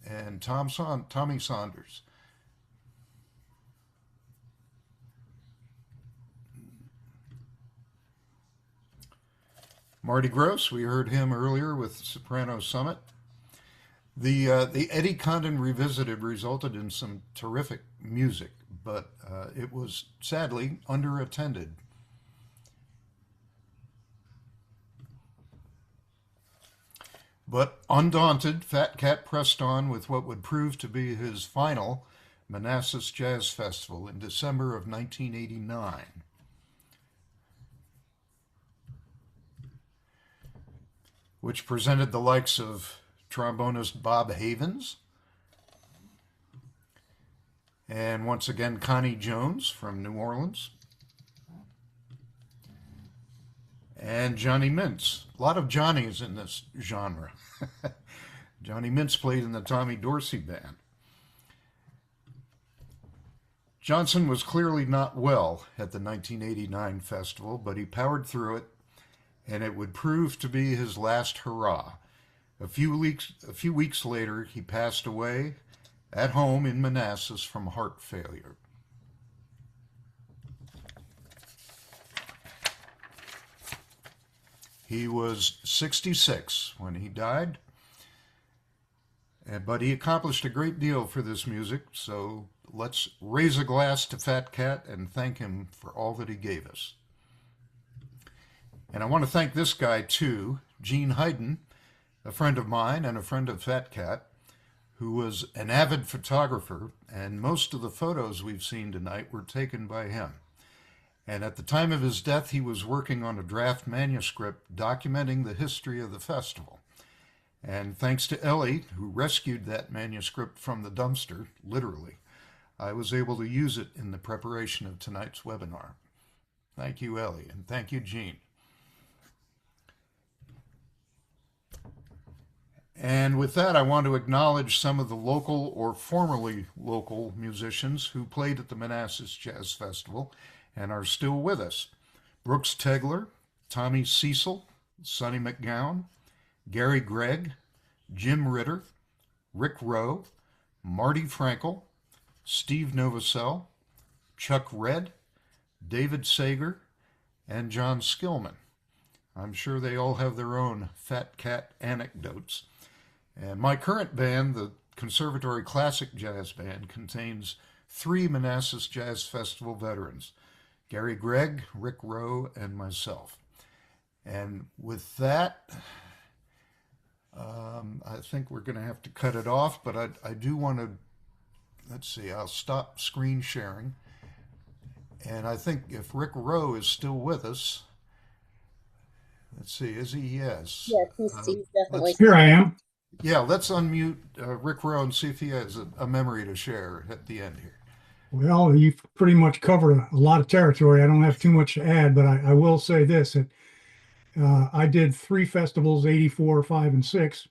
[SPEAKER 2] and Tommy Saunders. Marty Gross, we heard him earlier with Soprano Summit. The Eddie Condon Revisited resulted in some terrific music, but it was sadly underattended. But undaunted, Fat Cat pressed on with what would prove to be his final Manassas Jazz Festival in December of 1989. Which presented the likes of trombonist Bob Havens, and once again Connie Jones from New Orleans, and Johnny Mintz. A lot of Johnnies in this genre. Johnny Mintz played in the Tommy Dorsey Band. Johnson was clearly not well at the 1989 festival, but he powered through it, and it would prove to be his last hurrah. A few weeks later, he passed away at home in Manassas from heart failure. He was 66 when he died, but he accomplished a great deal for this music, so let's raise a glass to Fat Cat and thank him for all that he gave us. And I want to thank this guy too, Gene Hayden, a friend of mine and a friend of Fat Cat, who was an avid photographer, and most of the photos we've seen tonight were taken by him. And at the time of his death, he was working on a draft manuscript documenting the history of the festival. And thanks to Ellie, who rescued that manuscript from the dumpster, literally, I was able to use it in the preparation of tonight's webinar. Thank you, Ellie, and thank you, Gene. And with that, I want to acknowledge some of the local or formerly local musicians who played at the Manassas Jazz Festival and are still with us. Brooks Tegler, Tommy Cecil, Sonny McGowan, Gary Gregg, Jim Ritter, Rick Rowe, Marty Frankel, Steve Novosel, Chuck Red, David Sager, and John Skillman. I'm sure they all have their own Fat Cat anecdotes. And my current band, the Conservatory Classic Jazz Band, contains 3 Manassas Jazz Festival veterans, Gary Gregg, Rick Rowe, and myself. And with that, I think we're going to have to cut it off, but I do want to, let's see, I'll stop screen sharing. And I think if Rick Rowe is still with us, let's see, is he? Yes.
[SPEAKER 1] Yes, he's definitely.
[SPEAKER 5] Here I am.
[SPEAKER 2] Yeah, let's unmute Rick Rowe and see if he has a memory to share at the end here.
[SPEAKER 5] Well, you've pretty much covered a lot of territory. I don't have too much to add, but I will say this, that I did 3 festivals, 84, 5, and 6.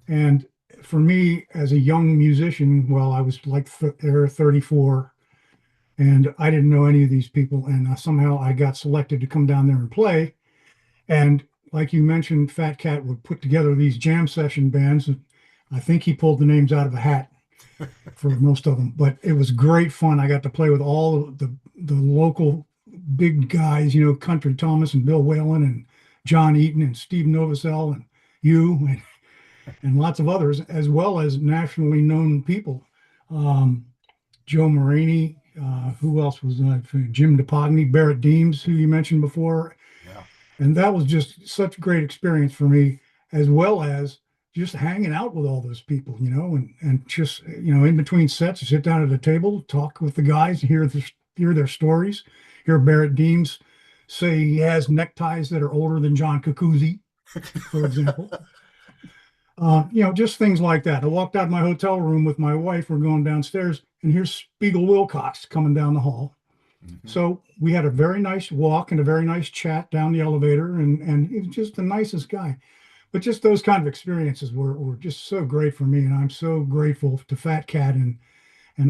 [SPEAKER 5] And for me, as a young musician, well, I was like 34, and I didn't know any of these people. And somehow I got selected to come down there and play. And like you mentioned, Fat Cat would put together these jam session bands. And I think he pulled the names out of a hat for most of them, but it was great fun. I got to play with all the local big guys, you know, Country Thomas and Bill Whalen and John Eaton and Steve Novosel and you and lots of others, as well as nationally known people. Joe Marini, who else was Jim DePogny, Barrett Deems, who you mentioned before.
[SPEAKER 2] Yeah.
[SPEAKER 5] And that was just such a great experience for me, as well as just hanging out with all those people, you know, and just, you know, in between sets, you sit down at a table, talk with the guys, hear their stories, hear Barrett Deems say he has neckties that are older than John Cucuzzi, for example. You know, just things like that. I walked out of my hotel room with my wife. We're going downstairs, and here's Spiegel Wilcox coming down the hall. Mm-hmm. So we had a very nice walk and a very nice chat down the elevator, and he was just the nicest guy. But just those kind of experiences were just so great for me, and I'm so grateful to Fat Cat and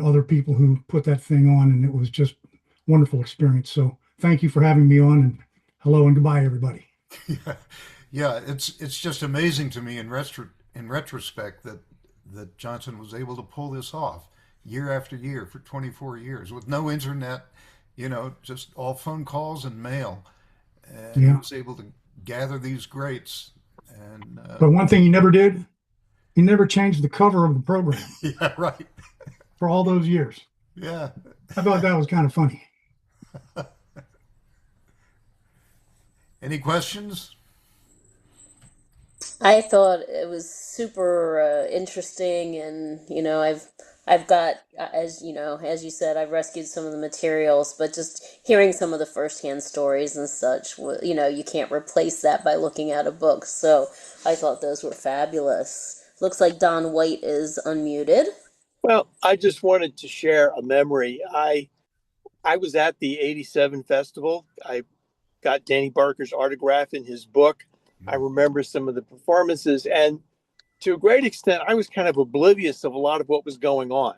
[SPEAKER 5] other people who put that thing on, and it was just a wonderful experience. So thank you for having me on, and hello and goodbye, everybody.
[SPEAKER 2] Yeah, it's just amazing to me in retrospect that Johnson was able to pull this off year after year for 24 years with no internet, you know, just all phone calls and mail, and he was able to gather these greats. And
[SPEAKER 5] but one thing he never did, he never changed the cover of the program.
[SPEAKER 2] Yeah, right.
[SPEAKER 5] For all those years.
[SPEAKER 2] Yeah.
[SPEAKER 5] I thought that was kind of funny.
[SPEAKER 2] Any questions?
[SPEAKER 1] I thought it was super interesting, and you know, I've got, as you know, as you said, I've rescued some of the materials, but just hearing some of the firsthand stories and such, you know, you can't replace that by looking at a book. So I thought those were fabulous. Looks like Don White is unmuted.
[SPEAKER 6] Well, I just wanted to share a memory. I was at the '87 festival. I got Danny Barker's autograph in his book. I remember some of the performances, and to a great extent, I was kind of oblivious of a lot of what was going on.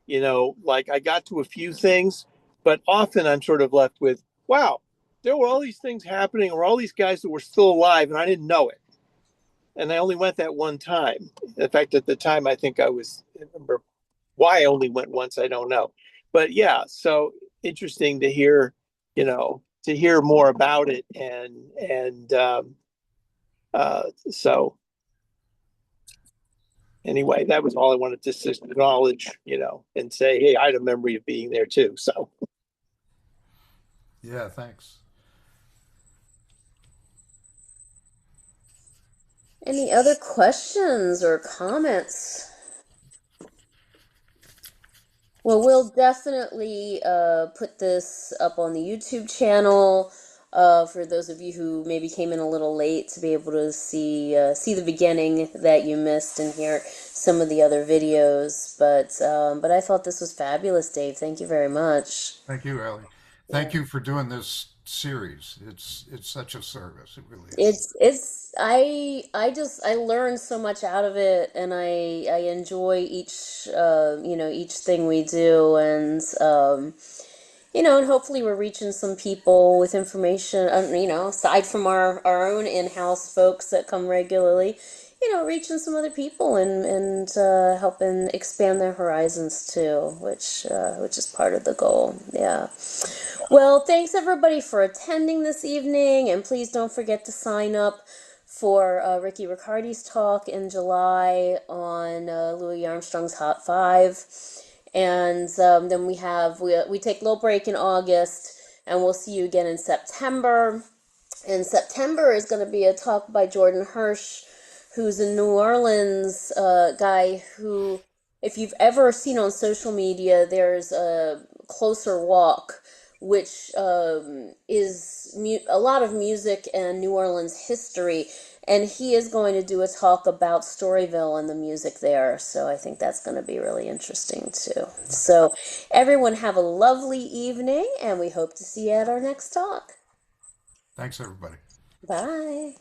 [SPEAKER 6] You know, like I got to a few things, but often I'm sort of left with, wow, there were all these things happening, or all these guys that were still alive, and I didn't know it. And I only went that one time. In fact, at the time, I remember why I only went once, I don't know. But yeah, so interesting to hear, to hear more about it. So anyway, that was all I wanted to just acknowledge, and say, hey, I had a memory of being there too. So.
[SPEAKER 2] Yeah, thanks.
[SPEAKER 1] Any other questions or comments? Well, we'll definitely put this up on the YouTube channel for those of you who maybe came in a little late to be able to see the beginning that you missed and hear some of the other videos. But I thought this was fabulous, Dave. Thank you very much.
[SPEAKER 2] Thank you, Ellie. Thank you for doing this series. It's such a service. It really is.
[SPEAKER 1] I learned so much out of it, and I enjoy each thing we do, and and hopefully we're reaching some people with information, aside from our own in-house folks that come regularly, reaching some other people and helping expand their horizons too, which is part of the goal. Yeah. Well, thanks everybody for attending this evening, and please don't forget to sign up for Ricky Riccardi's talk in July on Louis Armstrong's Hot 5. And then we take a little break in August, and we'll see you again in September. In September is going to be a talk by Jordan Hirsch, who's a New Orleans guy who, if you've ever seen on social media, there's a Closer Walk, which is a lot of music and New Orleans history. And he is going to do a talk about Storyville and the music there. So I think that's going to be really interesting too. So everyone have a lovely evening, and we hope to see you at our next talk.
[SPEAKER 2] Thanks, everybody.
[SPEAKER 1] Bye.